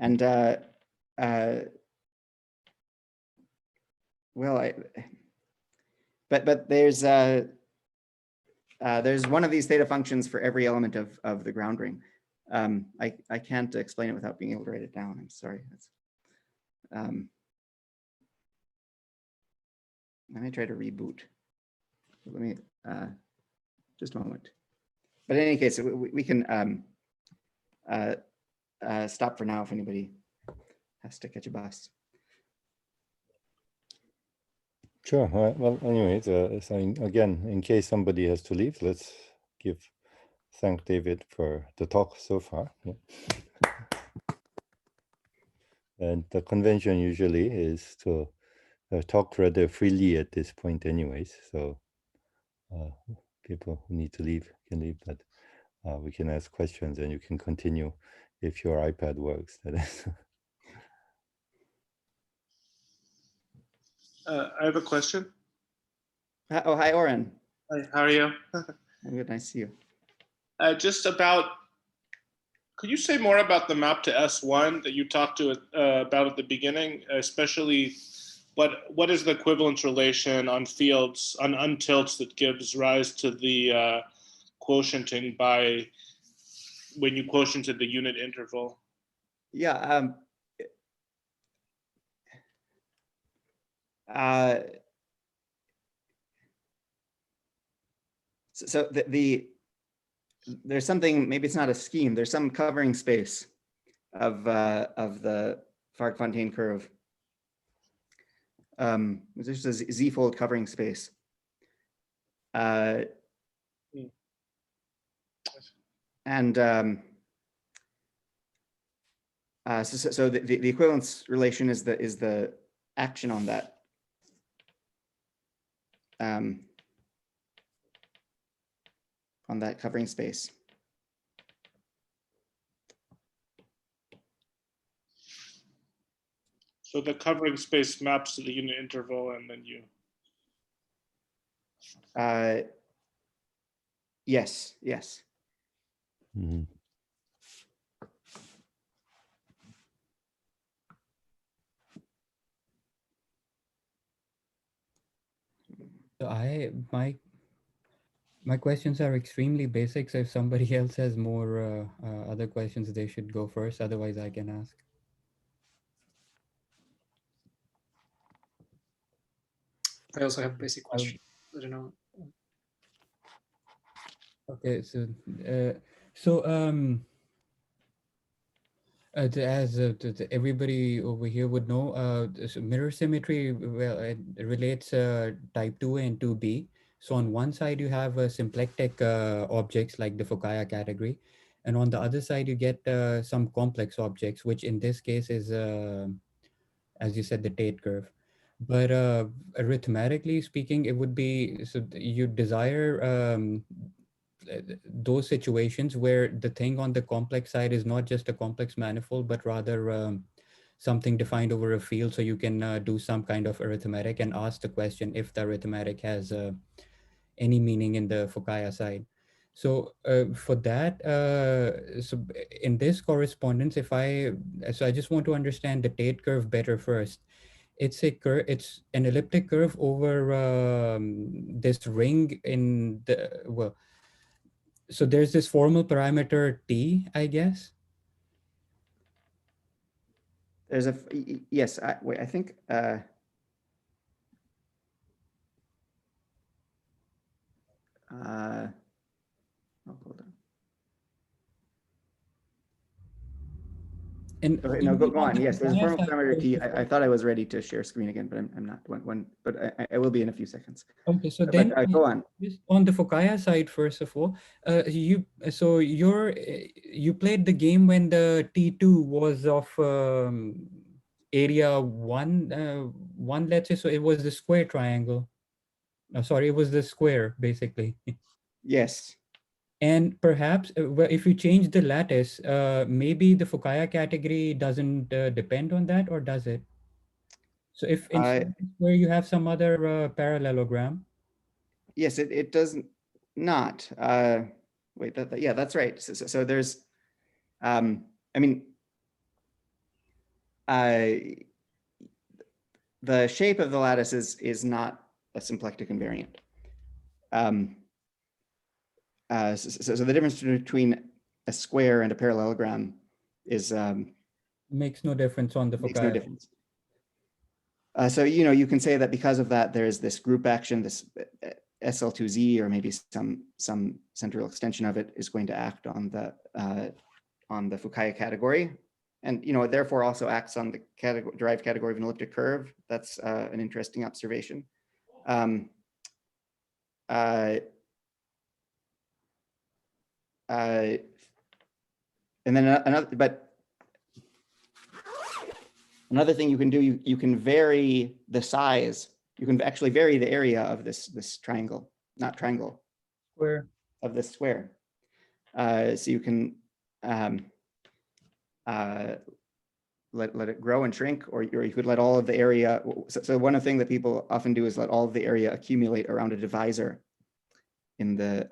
S2: And well, but there's one of these theta functions for every element of the ground ring. I can't explain it without being able to write it down. I'm sorry. Let me try to reboot. Let me just a moment. But in any case, we can stop for now if anybody has to catch a bus.
S1: Sure. Well, anyways, so again, in case somebody has to leave, let's thank David for the talk so far. Yeah. And the convention usually is to talk rather freely at this point anyways. So people who need to leave can leave, but we can ask questions and you can continue if your iPad works. That is.
S4: I have a question.
S2: Oh, hi, Oren.
S4: Hi, how are you?
S2: I'm good. Nice to see you.
S4: Just about, could you say more about the map to S1 that you talked to about at the beginning, especially what is the equivalence relation on fields, on untilts that gives rise to the quotienting by when you quotiented the unit interval?
S2: Yeah. So there's something, maybe it's not a scheme, there's some covering space of the Fargues-Fontaine curve. There's just a z-fold covering space. And so the equivalence relation is the action on that. On that covering space.
S4: So the covering space maps to the unit interval, and then you.
S2: Yes.
S1: Mhm.
S3: So my questions are extremely basic. So if somebody else has more other questions, they should go first. Otherwise, I can ask.
S5: I also have a basic question. I don't know.
S3: Okay, so everybody over here would know, so mirror symmetry, well, it relates type 2 and 2b. So on one side you have symplectic objects like the Fukaya category, and on the other side you get some complex objects, which in this case is, as you said, the Tate curve. But arithmetically speaking, it would be, so you desire those situations where the thing on the complex side is not just a complex manifold, but rather something defined over a field. So you can do some kind of arithmetic and ask the question if the arithmetic has any meaning in the Fukaya side. So for that, so in this correspondence, so I just want to understand the Tate curve better first. It's it's an elliptic curve over this ring in the, well, so there's this formal parameter t, I guess.
S2: There's a, yes, wait, I think, oh, hold on.
S3: And
S2: Okay, no, go on. Yes, there's a formal
S3: side,
S2: parameter t. I thought I was ready to share screen again, but I'm not. But I will be in a few seconds.
S3: okay, so
S2: But
S3: then
S2: go on.
S3: just on the Fukaya side, first of all, you played the game when the T2 was of area one, let's say, so it was the square triangle. No, sorry, it was the square basically.
S2: Yes.
S3: And perhaps well, if you change the lattice, maybe the Fukaya category doesn't depend on that, or does it? So if instead where you have some other parallelogram.
S2: Yes, it does not. Wait, yeah, that's right. So there's, I mean, the shape of the lattice is not a symplectic invariant. So the difference between a square and a parallelogram is
S3: Makes no difference on the Fukaya.
S2: makes no difference. So you can say that because of that, there's this group action, this SL2Z, or maybe some central extension of it is going to act on the Fukaya category, and it therefore also acts on the derived category of an elliptic curve. That's an interesting observation. And then another thing you can do, you can vary the size. You can actually vary the area of this triangle, not triangle,
S3: Square.
S2: Of this square. So you can let it grow and shrink, or you could let all of the area. So one of the things that people often do is let all of the area accumulate around a divisor in the,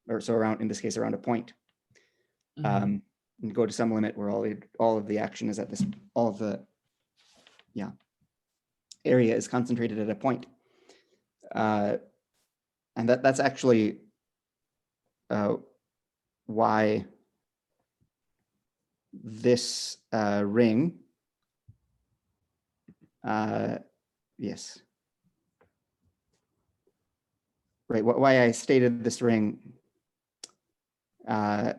S2: or so around, in this case, around a point. And go to some limit where all of the action is at this, all of the, area is concentrated at a point. And that's actually why this ring, yes, right, why I stated this ring, the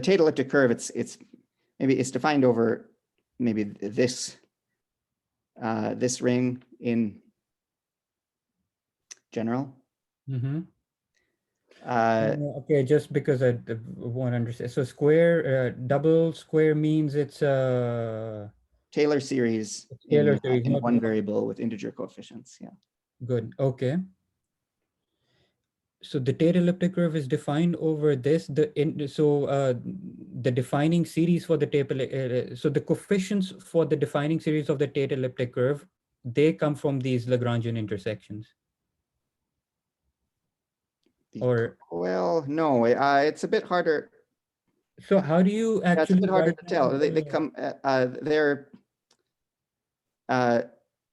S2: Tate elliptic curve, it's defined over maybe this this ring in general.
S3: Okay, just because I won't understand. So square, double square means it's a
S2: Taylor series,
S3: Taylor series,
S2: in
S3: not
S2: one variable with integer coefficients. Yeah.
S3: good. Okay. So the Tate elliptic curve is defined over this. The defining series for the Tate, so the coefficients for the defining series of the Tate elliptic curve, they come from these Lagrangian intersections. Or
S2: Well, no, it's a bit harder.
S3: so how do you
S2: Yeah, it's a
S3: actually
S2: bit harder
S3: write
S2: to tell.
S3: down
S2: They
S3: the-
S2: come, they're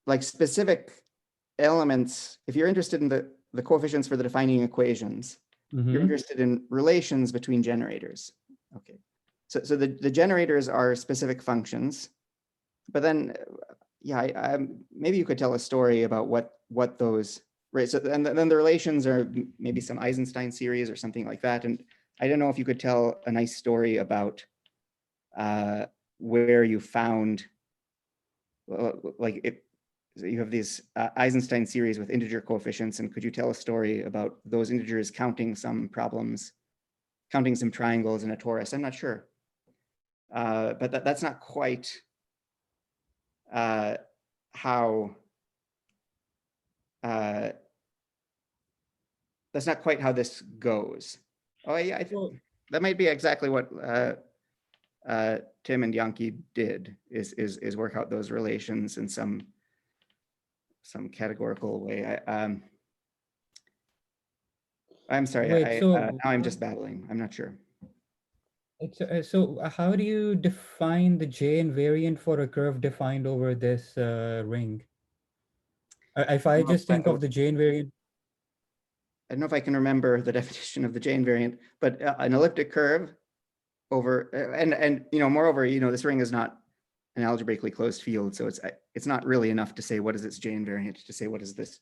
S2: like specific elements. If you're interested in the coefficients for the defining equations, you're
S3: Mhm.
S2: interested in relations between generators. Okay, so the generators are specific functions, but then yeah, maybe you could tell a story about what those, right? So and then the relations are maybe some Eisenstein series or something like that. And I don't know if you could tell a nice story about where you found, like if so you have these Eisenstein series with integer coefficients, and could you tell a story about those integers counting some problems, counting some triangles in a torus? I'm not sure, but that's not quite how. That's not quite how this goes. Oh yeah, I think
S3: Well,
S2: that might be exactly what Tim and Yankee did, is work out those relations in some categorical way. I'm sorry,
S3: wait,
S2: now I'm just babbling. I'm not sure.
S3: so how do you define the J invariant for a curve defined over this ring? If I just think of the J invariant,
S2: I don't know if I can remember the definition of the J invariant, but an elliptic curve over, and moreover, this ring is not an algebraically closed field, so it's not really enough to say what is its J invariant, to say what is this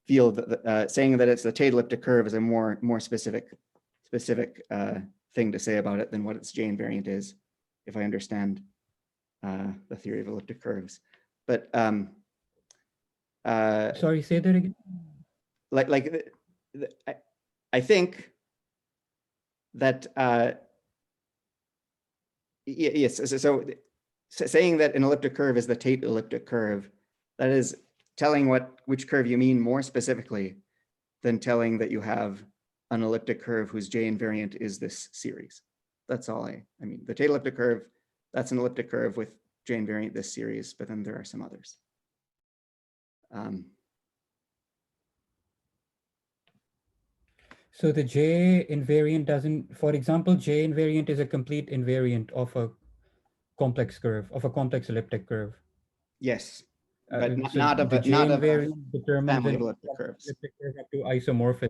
S2: field. Saying that it's the Tate elliptic curve is a more specific thing to say about it than what its J invariant is, if I understand the theory of elliptic curves. But
S3: sorry, say that again.
S2: I think that yes. So saying that an elliptic curve is the Tate elliptic curve, that is telling which curve you mean more specifically than telling that you have an elliptic curve whose J invariant is this series. That's all I mean. The Tate elliptic curve, that's an elliptic curve with J invariant this series, but then there are some others.
S3: So the J invariant doesn't, for example, J invariant is a complete invariant of a complex curve, of a complex elliptic curve.
S2: Yes, but
S3: So
S2: not of
S3: the
S2: a
S3: J invariant determines
S2: family
S3: an
S2: of elliptic curves.
S3: elliptic curve up to isomorphism.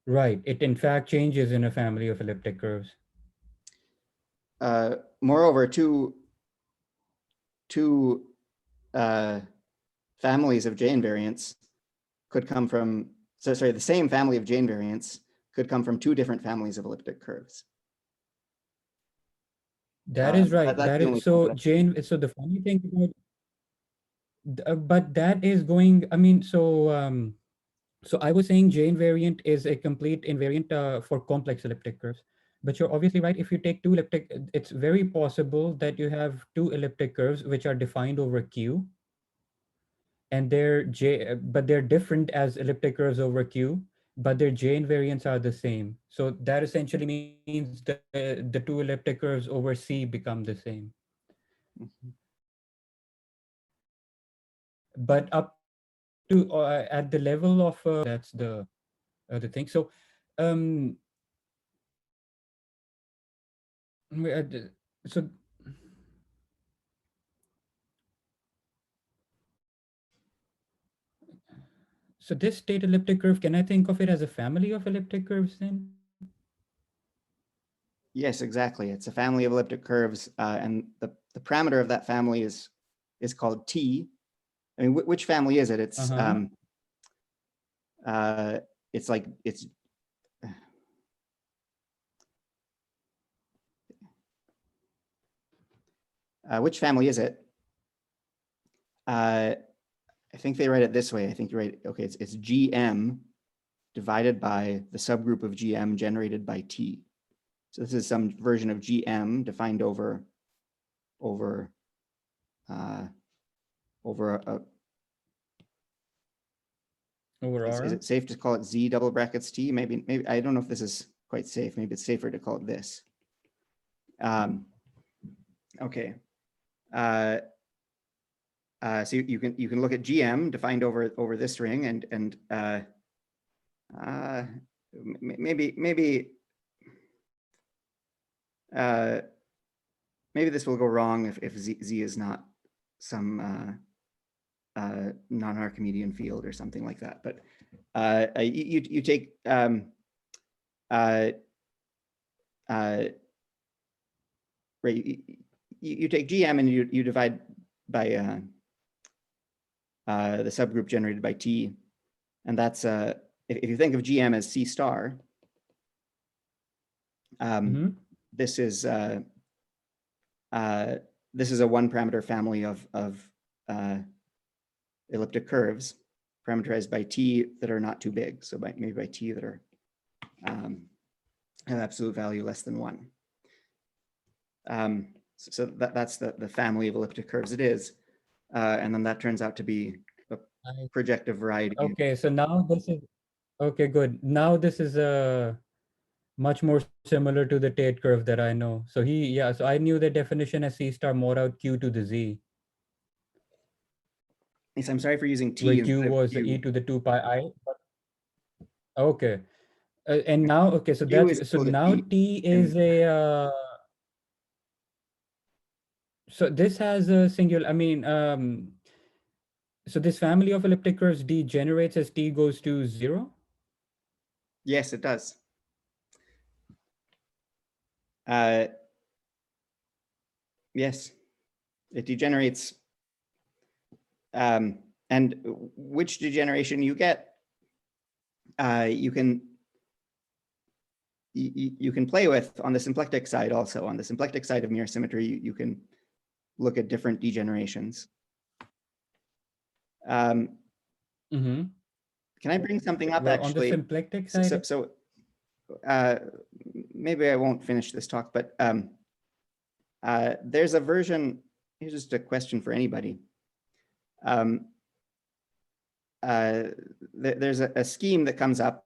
S3: Right. It in fact changes in a family of elliptic curves.
S2: Moreover, two families of J invariants could come from, the same family of J invariants could come from two different families of elliptic curves.
S3: That is right.
S2: That's
S3: That
S2: the
S3: is
S2: only
S3: so
S2: point.
S3: Jane. So the funny thing about, but that is going. I mean, so I was saying J invariant is a complete invariant for complex elliptic curves. But you're obviously right. If you take two elliptic, it's very possible that you have two elliptic curves which are defined over Q, and but they're different as elliptic curves over Q, but their J invariants are the same. So that essentially means that the two elliptic curves over C become the same.
S2: Mhm.
S3: But up to at the level of that's the thing. So so so this state elliptic curve, can I think of it as a family of elliptic curves then?
S2: Yes, exactly. It's a family of elliptic curves, and the parameter of that family is called T. I mean, which family is it? It's like it's which family is it? I think they write it this way. I think you're right. Okay, it's GM divided by the subgroup of GM generated by T. So this is some version of GM defined over a
S3: Over
S2: is
S3: R?
S2: it safe to call it Z double brackets T? Maybe I don't know if this is quite safe. Maybe it's safer to call it this. Okay. So you can look at GM defined over this ring, and Maybe this will go wrong if Z is not some non-Archimedean field or something like that. But you take right, you take GM and you divide by the subgroup generated by T, and that's if you think of GM as C star, this is a one-parameter family of elliptic curves parameterized by T that are not too big. So maybe by T that are have absolute value less than 1. So that's the family of elliptic curves it is. And then that turns out to be a projective variety.
S3: Okay, so now this is, okay, good. Now this is much more similar to the Tate curve that I know. So so I knew the definition as C star mod out Q to the Z.
S2: Yes, I'm sorry for using T.
S3: Where Q was the e to the 2 pi I. Okay. And now, okay, so that's, so now T is a, so this has a singular, I mean, so this family of elliptic curves degenerates as T goes to 0?
S2: Yes, it does. Yes, it degenerates. And which degeneration you get, you can play with on the symplectic side also. On the symplectic side of mirror symmetry, you can look at different degenerations. Can I bring something up,
S3: Well,
S2: actually?
S3: on the symplectic side?
S2: So maybe I won't finish this talk, but there's a version, here's just a question for anybody. There's a scheme that comes up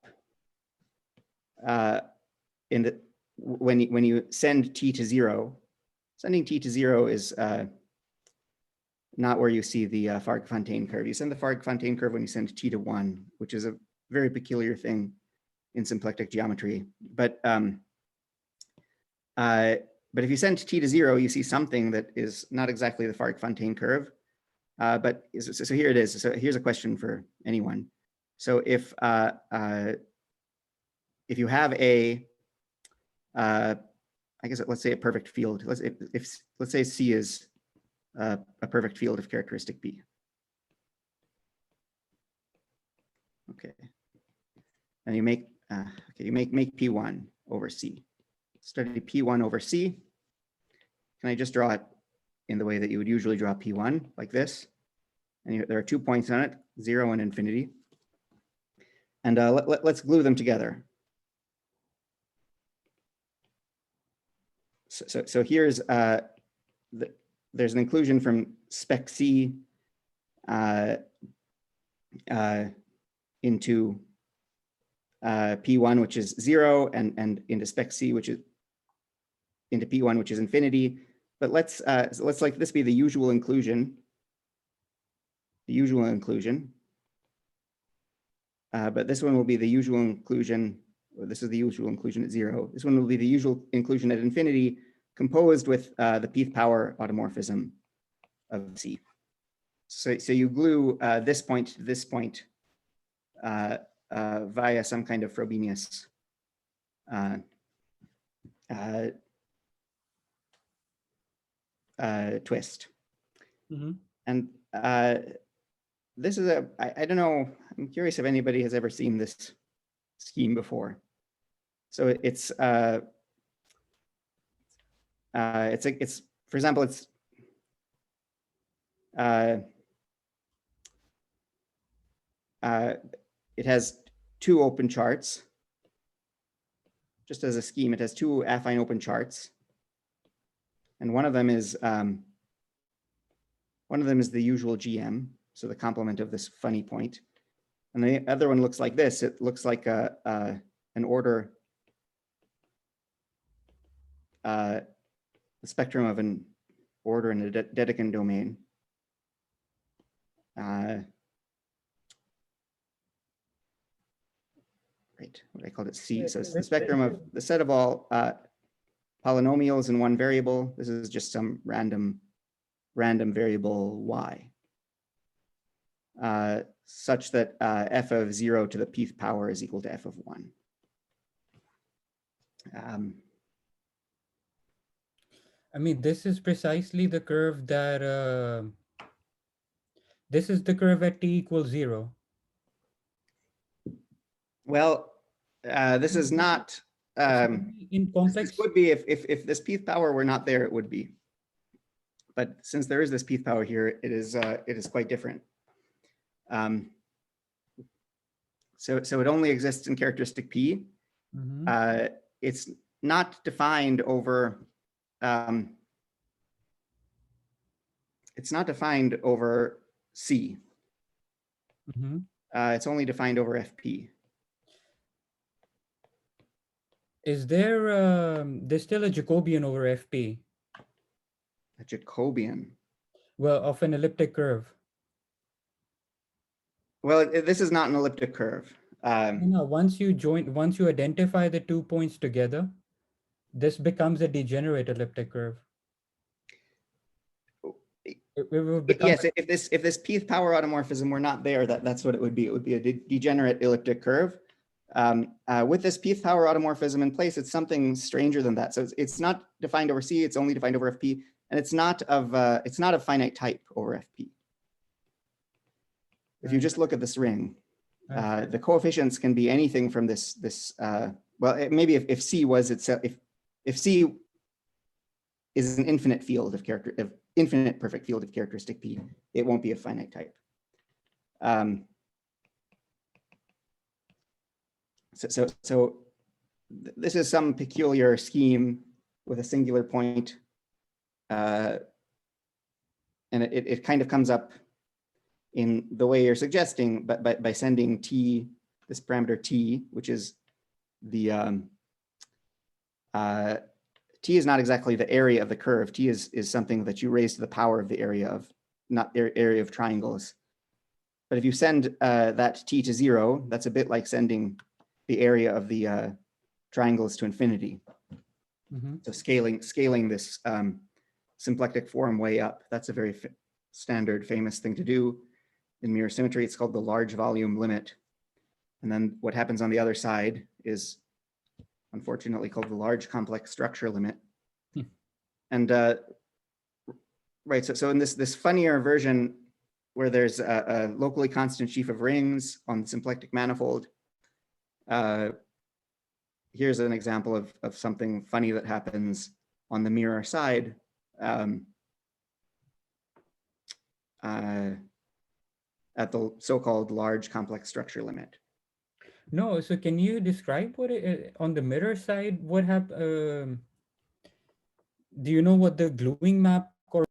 S2: when you send T to 0. Sending T to 0 is not where you see the Fargues-Fontaine curve. You send the Fargues-Fontaine curve when you send T to 1, which is a very peculiar thing in symplectic geometry. But if you send T to 0, you see something that is not exactly the Fargues-Fontaine curve. But so here it is. So here's a question for anyone. So if you have a, I guess let's say a perfect field. Let's say C is a perfect field of characteristic B. Okay, and you make you make P1 over C. Study P1 over C. Can I just draw it in the way that you would usually draw P1, like this? And there are 2 points on it, 0 and infinity. And let's glue them together. So here's there's an inclusion from spec C into P1, which is 0, and into spec C, which is into P1, which is infinity. But let's like this be the usual inclusion. The usual inclusion. But this one will be the usual inclusion, or this is the usual inclusion at 0. This one will be the usual inclusion at infinity, composed with the p-th power automorphism of C. So you glue this point to this point via some kind of Frobenius twist. And this is I don't know, I'm curious if anybody has ever seen this scheme before. So it's for example, it's it has 2 open charts. Just as a scheme, it has 2 affine open charts. And one of them is the usual GM, so the complement of this funny point. And the other one looks like this. It looks like an order, the spectrum of an order in a Dedekind domain. right, what I called it C. So it's the spectrum of the set of all polynomials in one variable. This is just some random variable y, such that f of 0 to the pth power is equal to f of 1.
S3: I mean, this is precisely the curve that, this is the curve at t equals 0.
S2: Well, this is not,
S3: In complex,
S2: this would be if this pth power were not there, it would be. But since there is this pth power here, it is quite different. So it only exists in characteristic P. It's not defined over. It's not defined over C. It's only defined over FP.
S3: Is there, there's still a Jacobian over FP?
S2: A Jacobian.
S3: Well, of an elliptic curve.
S2: Well, this is not an elliptic curve.
S3: No, once you identify the 2 points together, this becomes a degenerate elliptic curve. It will become,
S2: yes, if this pth power automorphism were not there, that's what it would be. It would be a degenerate elliptic curve. With this pth power automorphism in place, it's something stranger than that. So it's not defined over C. It's only defined over FP, and it's not of finite type over FP. If you just look at this ring, the coefficients can be anything from this. Well, maybe if C was itself, if C is an infinite field of infinite perfect field of characteristic P, it won't be a finite type. So this is some peculiar scheme with a singular point, and it kind of comes up in the way you're suggesting, but by sending T, this parameter T, which is the T is not exactly the area of the curve. T is something that you raise to the power of the area of, not area of triangles. But if you send that T to 0, that's a bit like sending the area of the triangles to infinity. So scaling this symplectic form way up. That's a very standard, famous thing to do in mirror symmetry. It's called the large volume limit. And then what happens on the other side is unfortunately called the large complex structure limit. And right, so in this funnier version where there's a locally constant sheaf of rings on the symplectic manifold, here's an example of something funny that happens on the mirror side. At the so-called large complex structure limit.
S3: No, so can you describe what on the mirror side, what happened? Do you know what the gluing map or?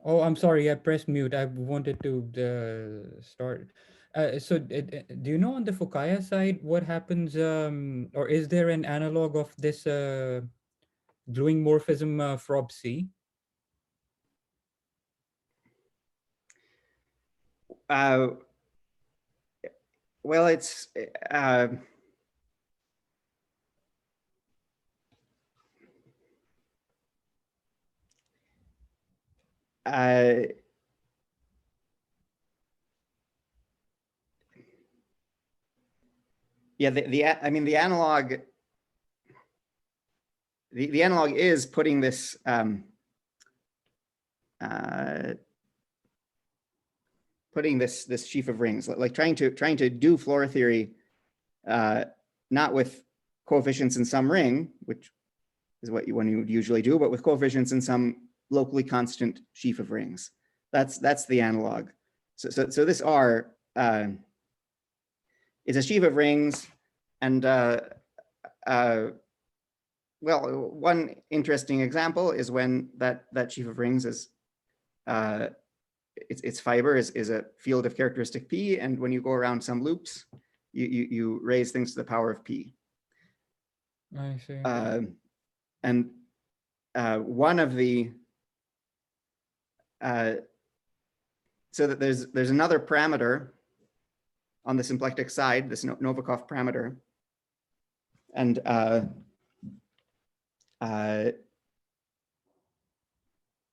S3: Oh, I'm sorry, I pressed mute. I wanted to start. So do you know on the Fukaya side what happens, or is there an analog of this gluing morphism Frob C?
S2: Well, it's yeah, I mean the analog. The analog is putting this this sheaf of rings, like trying to do Floer theory, not with coefficients in some ring, which is what one would usually do, but with coefficients in some locally constant sheaf of rings. That's the analog. So this R is a sheaf of rings, and well, one interesting example is when that sheaf of rings is its fiber is a field of characteristic P, and when you go around some loops, you raise things to the power of P.
S3: I see.
S2: And one of the so that there's another parameter on the symplectic side, this Novikov parameter, and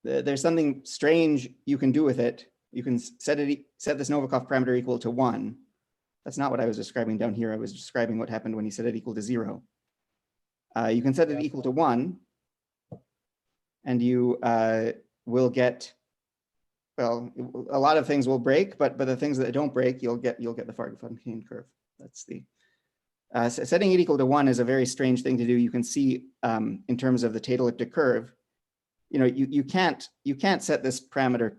S2: there's something strange you can do with it. You can set this Novikov parameter equal to 1. That's not what I was describing down here. I was describing what happened when you set it equal to 0. You can set it equal to 1, and you will get, well, a lot of things will break, but the things that don't break, you'll get the Fargues-Fontaine curve. That's the setting it equal to 1 is a very strange thing to do. You can see in terms of the Tate elliptic curve, you can't set this parameter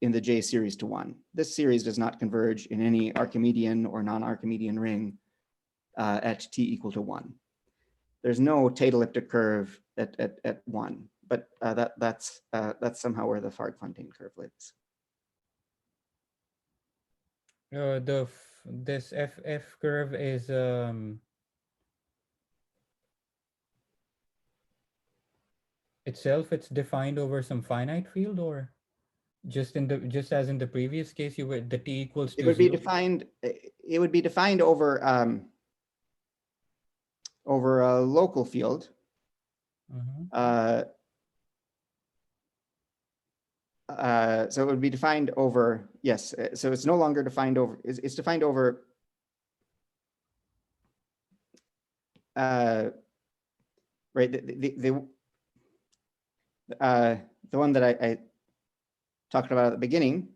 S2: in the J series to 1. This series does not converge in any Archimedean or non-Archimedean ring at t equal to 1. There's no Tate elliptic curve at 1, but that's somehow where the Fargues-Fontaine curve lives.
S3: This FF curve is it's defined over some finite field, or just as in the previous case, the t equals to 0?
S2: It would be defined over over a local field. So it would be defined over, yes. So it's no longer defined over, it's defined over right, the one that I talked about at the beginning,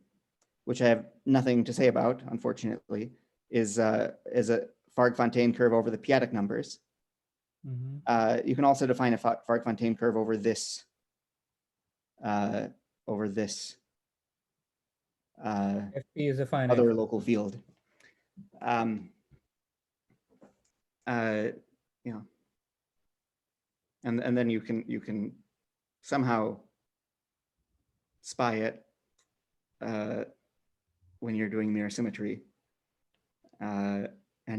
S2: which I have nothing to say about, unfortunately, is a Fargues-Fontaine curve over the p-adic numbers. You can also define a Fargues-Fontaine curve over this FP
S3: is a finite
S2: other local field. Yeah, and then you can somehow spy it when you're doing mirror symmetry, and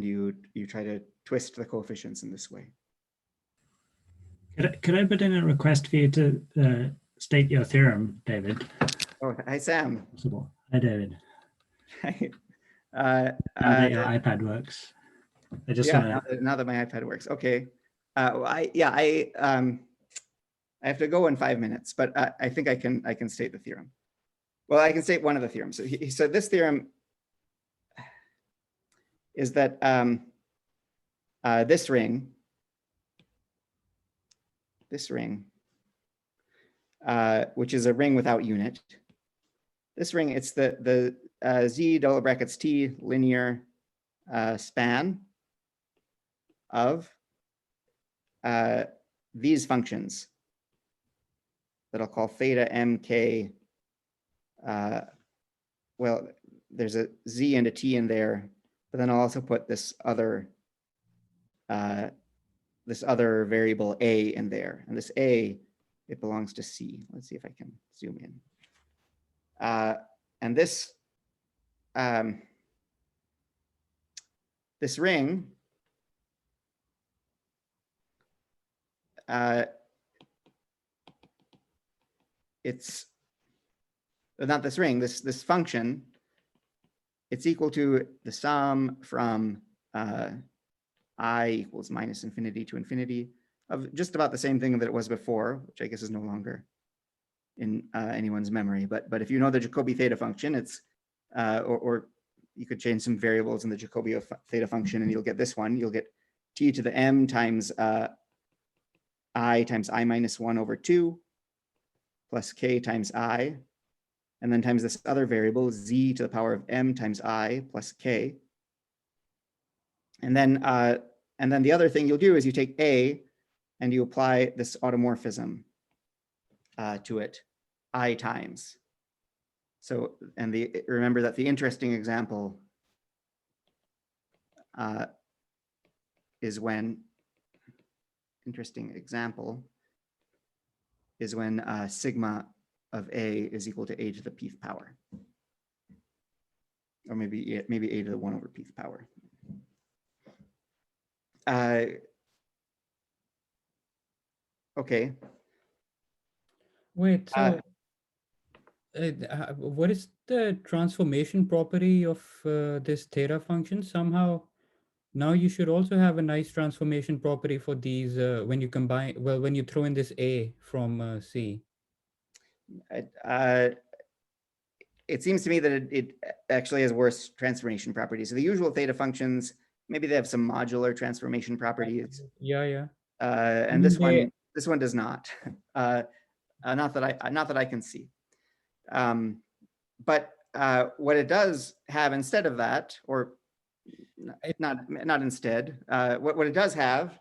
S2: you try to twist the coefficients in this way.
S6: Could I put in a request for you to state your theorem, David?
S2: Oh, hi, Sam.
S6: Possible. Hi, David.
S2: Hi.
S6: Now that your iPad works. I just
S2: now that my iPad works. Okay. I have to go in 5 minutes, but I think I can state the theorem. Well, I can state one of the theorems. So this theorem is that this ring, which is a ring without unit. This ring, it's the Z double brackets T linear span of these functions that I'll call theta mk. Well, there's a Z and a T in there, but then I'll also put this other variable A in there, and this A, it belongs to C. Let's see if I can zoom in. And this this ring it's not this ring, this function, it's equal to the sum from I equals minus infinity to infinity of just about the same thing that it was before, which I guess is no longer in anyone's memory. But if you know the Jacobi theta function, it's or you could change some variables in the Jacobi theta function, and you'll get this one. You'll get t to the m times I times I minus 1 over 2 plus k times I, and then times this other variable z to the power of m times I plus k. And then the other thing you'll do is you take A and you apply this automorphism to it I times. So, and remember that the interesting example is when sigma of A is equal to A to the pth power, or maybe A to the 1 over pth power. Okay.
S3: Wait, so What is the transformation property of this theta function? Somehow, now you should also have a nice transformation property for these when you combine, well, when you throw in this A from C.
S2: It seems to me that it actually has worse transformation properties. So the usual theta functions, maybe they have some modular transformation properties.
S3: Yeah, yeah.
S2: And this one does not. Not that I can see. But what it does have instead of that, or not instead, what it does have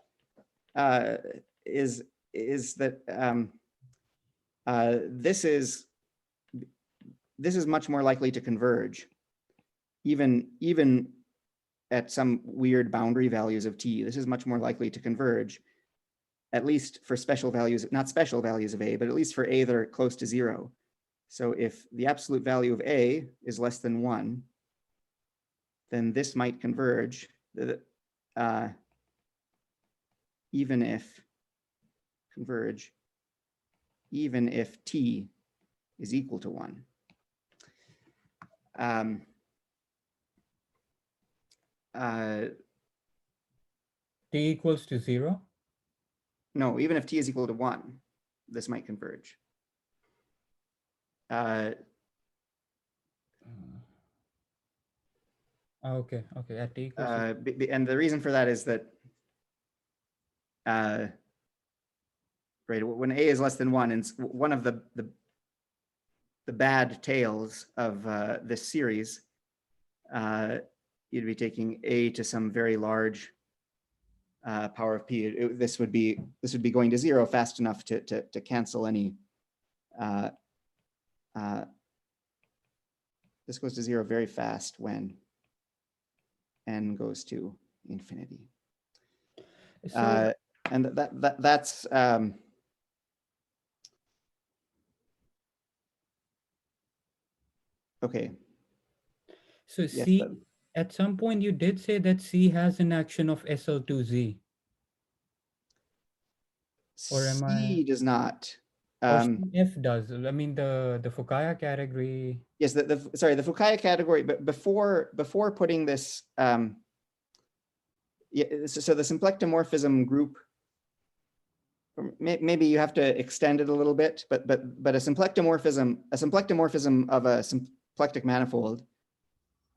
S2: is that this is much more likely to converge, even at some weird boundary values of t. This is much more likely to converge, at least for special values, not special values of a, but at least for a that are close to 0. So if the absolute value of a is less than 1, then this might converge, even if t is equal to 1.
S3: T equals to 0?
S2: No, even if t is equal to 1, this might converge.
S3: Okay, at T equals to
S2: and the reason for that is that right, when a is less than 1, and one of the bad tails of this series, you'd be taking a to some very large power of p. This would be going to 0 fast enough to cancel any. This goes to 0 very fast when n goes to infinity.
S3: So,
S2: and that's okay.
S3: so
S2: Yes,
S3: C, at some point you did say that C has an action of SL2Z. Or am
S2: C does not.
S3: Or F does. I mean, the Fukaya category.
S2: Yes, sorry, the Fukaya category, but before putting this, yeah, so the symplectomorphism group, maybe you have to extend it a little bit, but a symplectomorphism of a symplectic manifold,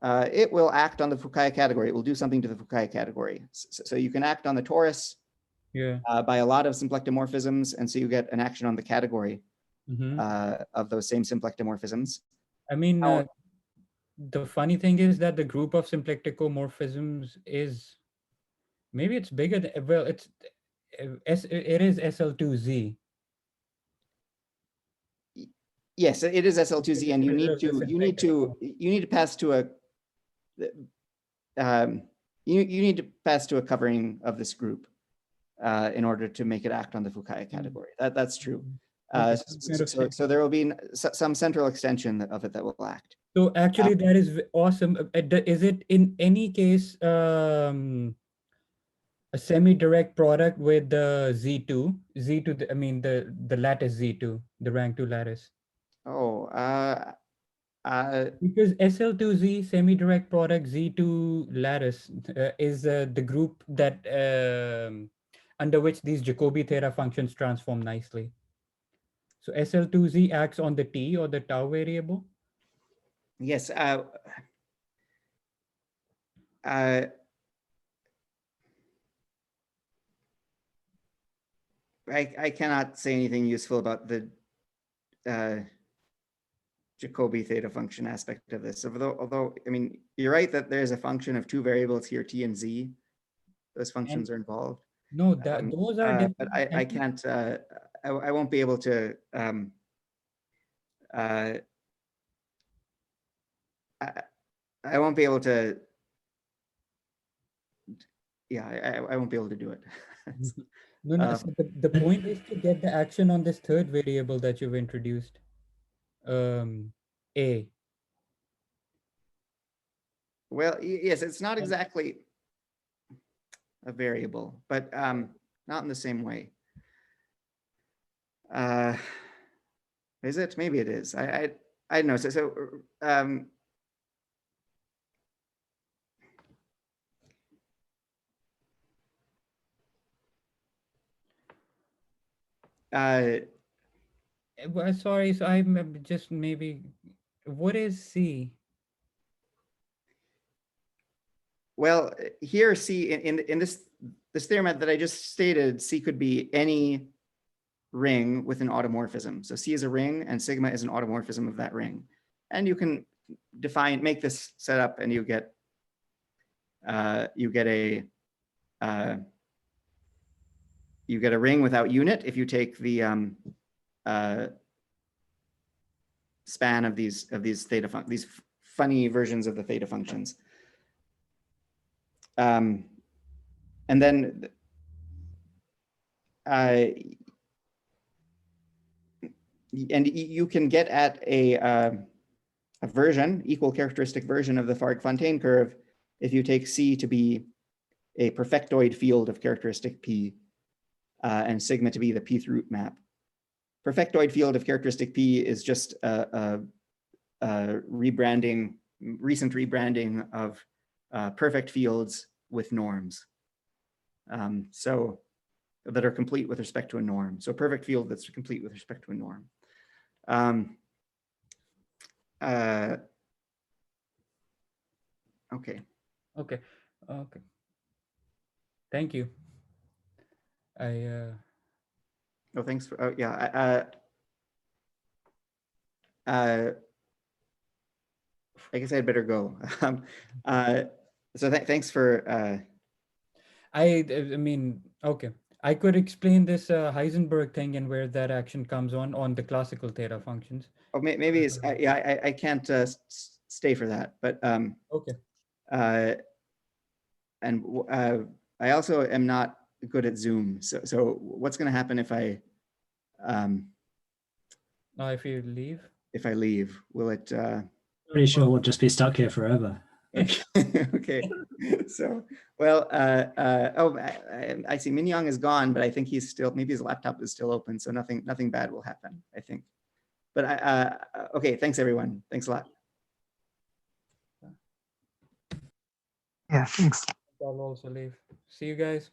S2: it will act on the Fukaya category. It will do something to the Fukaya category. So you can act on the torus,
S3: yeah,
S2: by a lot of symplectomorphisms, and so you get an action on the category of those same symplectomorphisms.
S3: I mean, the funny thing is that the group of symplecticomorphisms is, maybe it's bigger than, well, it is SL2Z.
S2: Yes, it is SL2Z, and you need to pass to a you need to pass to a covering of this group in order to make it act on the Fukaya category. That's true. So there will be some central extension of it that will act.
S3: So actually, that is awesome. Is it in any case a semi-direct product with the Z2? I mean the lattice Z2, the rank 2 lattice.
S2: Oh,
S3: because SL2Z semi-direct product Z2 lattice is the group that under which these Jacobi theta functions transform nicely. So SL2Z acts on the T or the tau variable.
S2: Yes. I cannot say anything useful about the Jacobi theta function aspect of this. Although, I mean, you're right that there's a function of 2 variables here, t and z. Those functions are involved.
S3: No, those are different.
S2: But I can't. I won't be able to. I won't be able to. Yeah, I won't be able to do it.
S3: No. So the point is to get the action on this third variable that you've introduced. A.
S2: Well, yes, it's not exactly a variable, but not in the same way. Is it? Maybe it is. I don't know.
S3: Well, sorry, so I'm just maybe, what is C?
S2: Well, here C in this theorem that I just stated, C could be any ring with an automorphism. So C is a ring and sigma is an automorphism of that ring. And you can make this setup and you get a ring without unit if you take the span of these these funny versions of the theta functions. And then and you can get at a version, equal characteristic version of the Fargues-Fontaine curve if you take C to be a perfectoid field of characteristic P and sigma to be the pth root map. Perfectoid field of characteristic P is just a rebranding, recent rebranding of perfect fields with norms. So that are complete with respect to a norm. So a perfect field that's complete with respect to a norm. Okay.
S3: Okay. Okay. Thank you.
S2: Oh, thanks for, yeah. I guess I'd better go. So thanks for.
S3: I mean, okay. I could explain this Heisenberg thing and where that action comes on the classical theta functions.
S2: Oh, maybe it's, yeah, I can't stay for that, but.
S3: Okay.
S2: And I also am not good at Zoom. So what's going to happen if I.
S3: If you leave?
S2: If I leave, will it?
S6: Pretty sure we'll just be stuck here forever.
S2: Okay. So, well, I see Min Young is gone, but I think he's still, maybe his laptop is still open, so nothing bad will happen, I think. But okay, thanks everyone. Thanks a lot.
S7: Yeah, thanks.
S3: I'll also leave. See you guys.